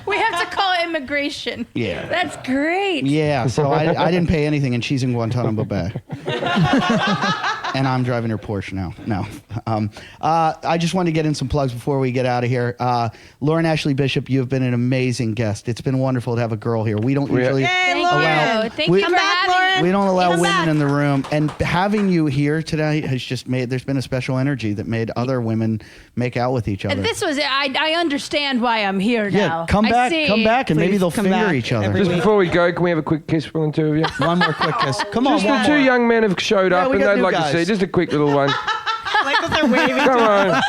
D: We have to call immigration.
A: Yeah.
D: That's great.
A: Yeah, so I didn't pay anything, and she's in Guantanamo Bay. And I'm driving her Porsche now. No. I just wanted to get in some plugs before we get out of here. Lauren Ashley Bishop, you've been an amazing guest. It's been wonderful to have a girl here. We don't usually allow...
D: Thank you for having me.
A: We don't allow women in the room. And having you here today has just made... There's been a special energy that made other women make out with each other.
D: This was it. I understand why I'm here now.
A: Yeah, come back, and maybe they'll finger each other.
B: Just before we go, can we have a quick kiss from the two of you?
A: One more quick kiss. Come on,
B: Just
A: one
B: the two
A: more.
B: young men have showed up
A: we
B: and
A: got
B: they'd
A: new
B: like
A: guys.
B: to see just a quick little one.
G: Like that they're waving.
B: Come on.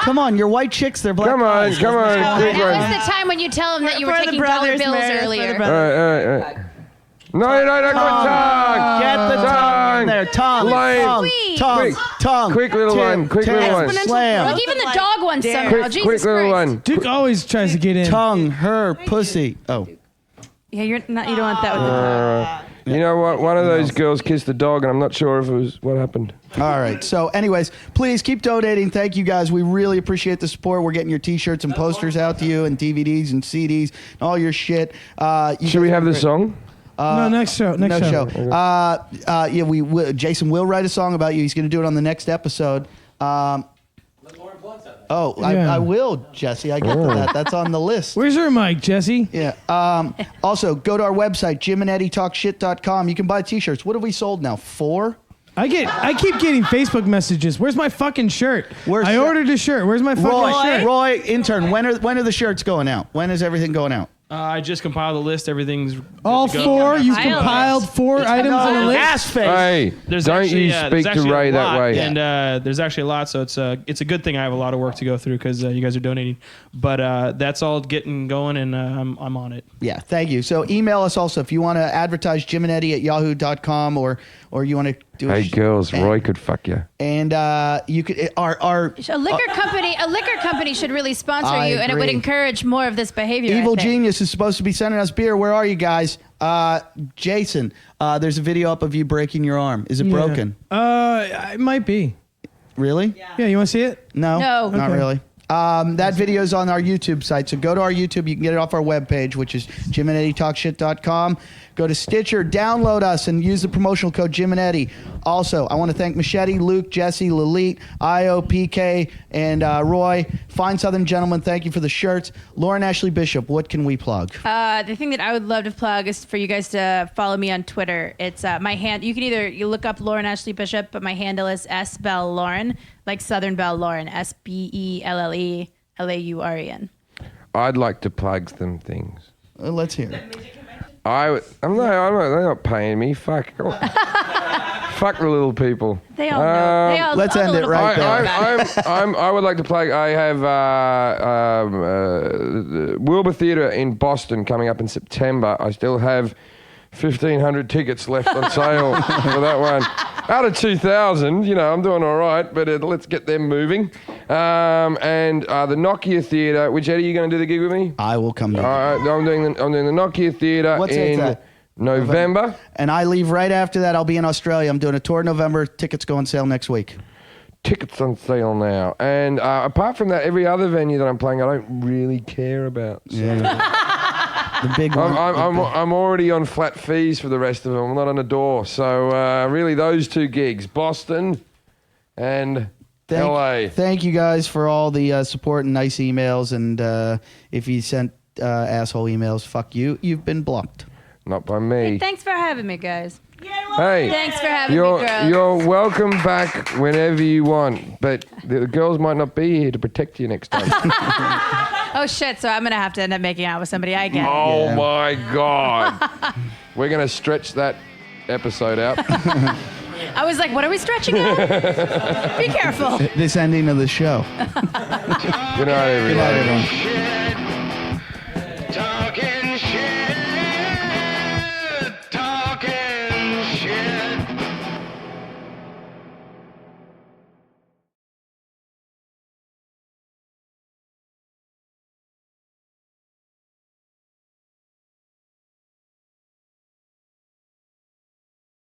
A: Come on, you're white chicks, they're black
B: Come on,
A: guys.
B: come on.
D: That
B: Quick one.
D: was the time when you tell them that you were
G: For the
D: taking dollar
G: brothers,
D: bills
G: Meredith, for the
D: earlier.
G: brothers.
B: All right. No, good tongue.
A: Get the tongue in there. Tongue.
B: Lame.
A: Tongue.
D: Sweet.
A: Tongue.
B: Quick.
A: Tongue.
B: Quick little one. Quick little one.
A: Slam.
D: Look, even the dog won somehow.
B: Quick
D: Jesus
B: little
D: Christ.
B: one.
C: Duke always tries to get in.
A: Tongue. Her. Pussy. Oh.
D: Yeah, you're not. You don't want that with the dog.
B: You know what? One of those girls kissed the dog, and I'm not sure if it was what happened.
A: All right. So, anyways, please keep donating. Thank you, guys. We really appreciate the support. We're getting your T-shirts and posters out to you, and DVDs and CDs, and all your shit.
B: Should we have the song?
C: No, next show. Next show.
A: Yeah, we will. Jason will write a song about you. He's going to do it on the next episode. Oh,
C: Yeah.
A: I will, Jesse. I get to that. That's on the list.
C: Where's your mic, Jesse?
A: Yeah. Also, go to our website, jimandeddietalkshit.com. You can buy T-shirts. What have we sold now? 4?
C: I keep getting Facebook messages. Where's my fucking shirt?
A: Where's
C: I ordered a shirt. Where's my fucking shirt?
A: Roy, intern. When are the shirts going out? When is everything going out?
I: I just compiled a list. Everything's good
C: All
I: to go.
C: 4? You
D: Compiled
C: compiled 4 items on a list?
A: Ass face.
B: Hey,
I: There's
B: don't
I: actually,
B: you
I: there's
B: speak to
I: actually
B: Ray
I: a
B: that
I: lot,
B: way.
I: And there's actually a lot, so it's a good thing I have a lot of work to go through because you guys are donating. But that's all getting going, and I'm on it.
A: Yeah, thank you. So email us also if you want to advertise Jim and Eddie at yahoo.com or you want to do
B: Hey, girls, Roy could fuck you.
A: And you could our
D: A liquor company should really sponsor
A: I
D: you, and it would
A: agree.
D: encourage more of this behavior.
A: Evil
D: I think.
A: Genius is supposed to be sending us beer. Where are you guys? Jason, there's a video up of you breaking your arm. Is it broken?
C: It might be.
A: Really?
C: Yeah, you want to see it?
D: No.
A: Not
C: Okay.
A: really. That video is on our YouTube site. So go to our YouTube. You can get it off our webpage, which is jimandeddietalkshit.com. Go to Stitcher, download us, and use the promotional code Jim and Eddie. Also, I want to thank Machete, Luke, Jesse, Lalit, Io, PK, and Roy. Fine Southern gentlemen, thank you for the shirts. Lauren Ashley Bishop, what can we plug?
D: The thing that I would love to plug is for you guys to follow me on Twitter. It's my hand. You can you look up Lauren Ashley Bishop, but my handle is SBellLauren, like Southern Belle Lauren, SBELLELAUREN.
B: I'd like to plug some things.
A: Let's hear it.
B: They're not paying me. Fuck. Fuck the little people.
D: They all know. They all,
A: let's
D: all
A: end
D: the
A: it
D: little
A: right there.
B: I would like to plug. I have the Wilbur Theatre in Boston coming up in September. I still have 1,500 tickets left on sale for that one. Out of 2,000, I'm doing all right, but let's get them moving. And the Nokia Theatre, which Eddie, you going to do the gig with me?
A: I will come back.
B: All right, I'm doing the Nokia Theatre
A: What date's
B: in
A: that?
B: November.
A: And I leave right after that. I'll be in Australia. I'm doing a tour in November. Tickets go on sale next week.
B: Tickets on sale now. And apart from that, every other venue that I'm playing, I don't really care about. So.
A: The big one.
B: I'm already on flat fees for the rest of them. I'm not on a door. So really, those 2 gigs, Boston and LA.
A: Thank you guys for all the support and nice emails. And if you sent asshole emails, fuck you. You've been blocked.
B: Not by me.
D: Thanks for having me, guys.
B: Hey,
D: Thanks for having me, girls.
B: you're welcome back whenever you want, but the girls might not be here to protect you next time.
D: Oh shit! So I'm gonna have to end up making out with somebody I get.
B: Oh my God. We're going to stretch that episode out.
D: I was like, what are we stretching out? Be careful.
A: This ending of the show.
B: Good night, everybody.
A: Good night, everyone.
E: Talking shit.